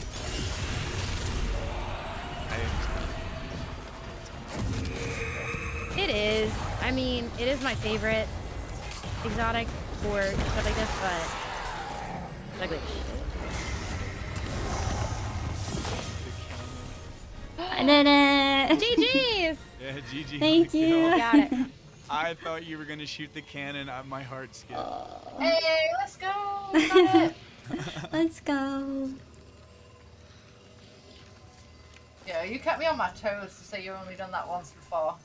It is. I mean, it is my favorite exotic. for stuff like this, but it's ugly. I did it! GG's! Yeah, GG. Thank you. Got it. I thought you were gonna shoot the cannon. My heart skipped. Hey, let's go! We got it. Let's go. Yeah, you kept me on my toes to say you've only done that once before.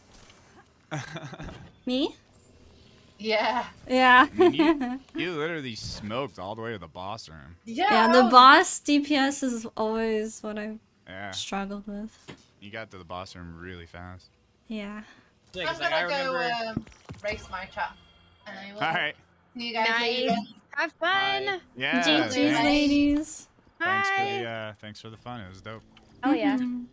Me? Yeah. Yeah. I mean, you literally smoked all the way to the boss room. Yeah, Yeah, the boss DPS is always what I've Yeah. struggled with. You got to the boss room really fast. Yeah. I'm gonna go race my chat. And I will Alright. see you guys later. Nice. Have fun. Yeah. GG's, thanks. ladies. Thanks Hi. thanks for the fun. It was dope. Oh yeah. Mhm.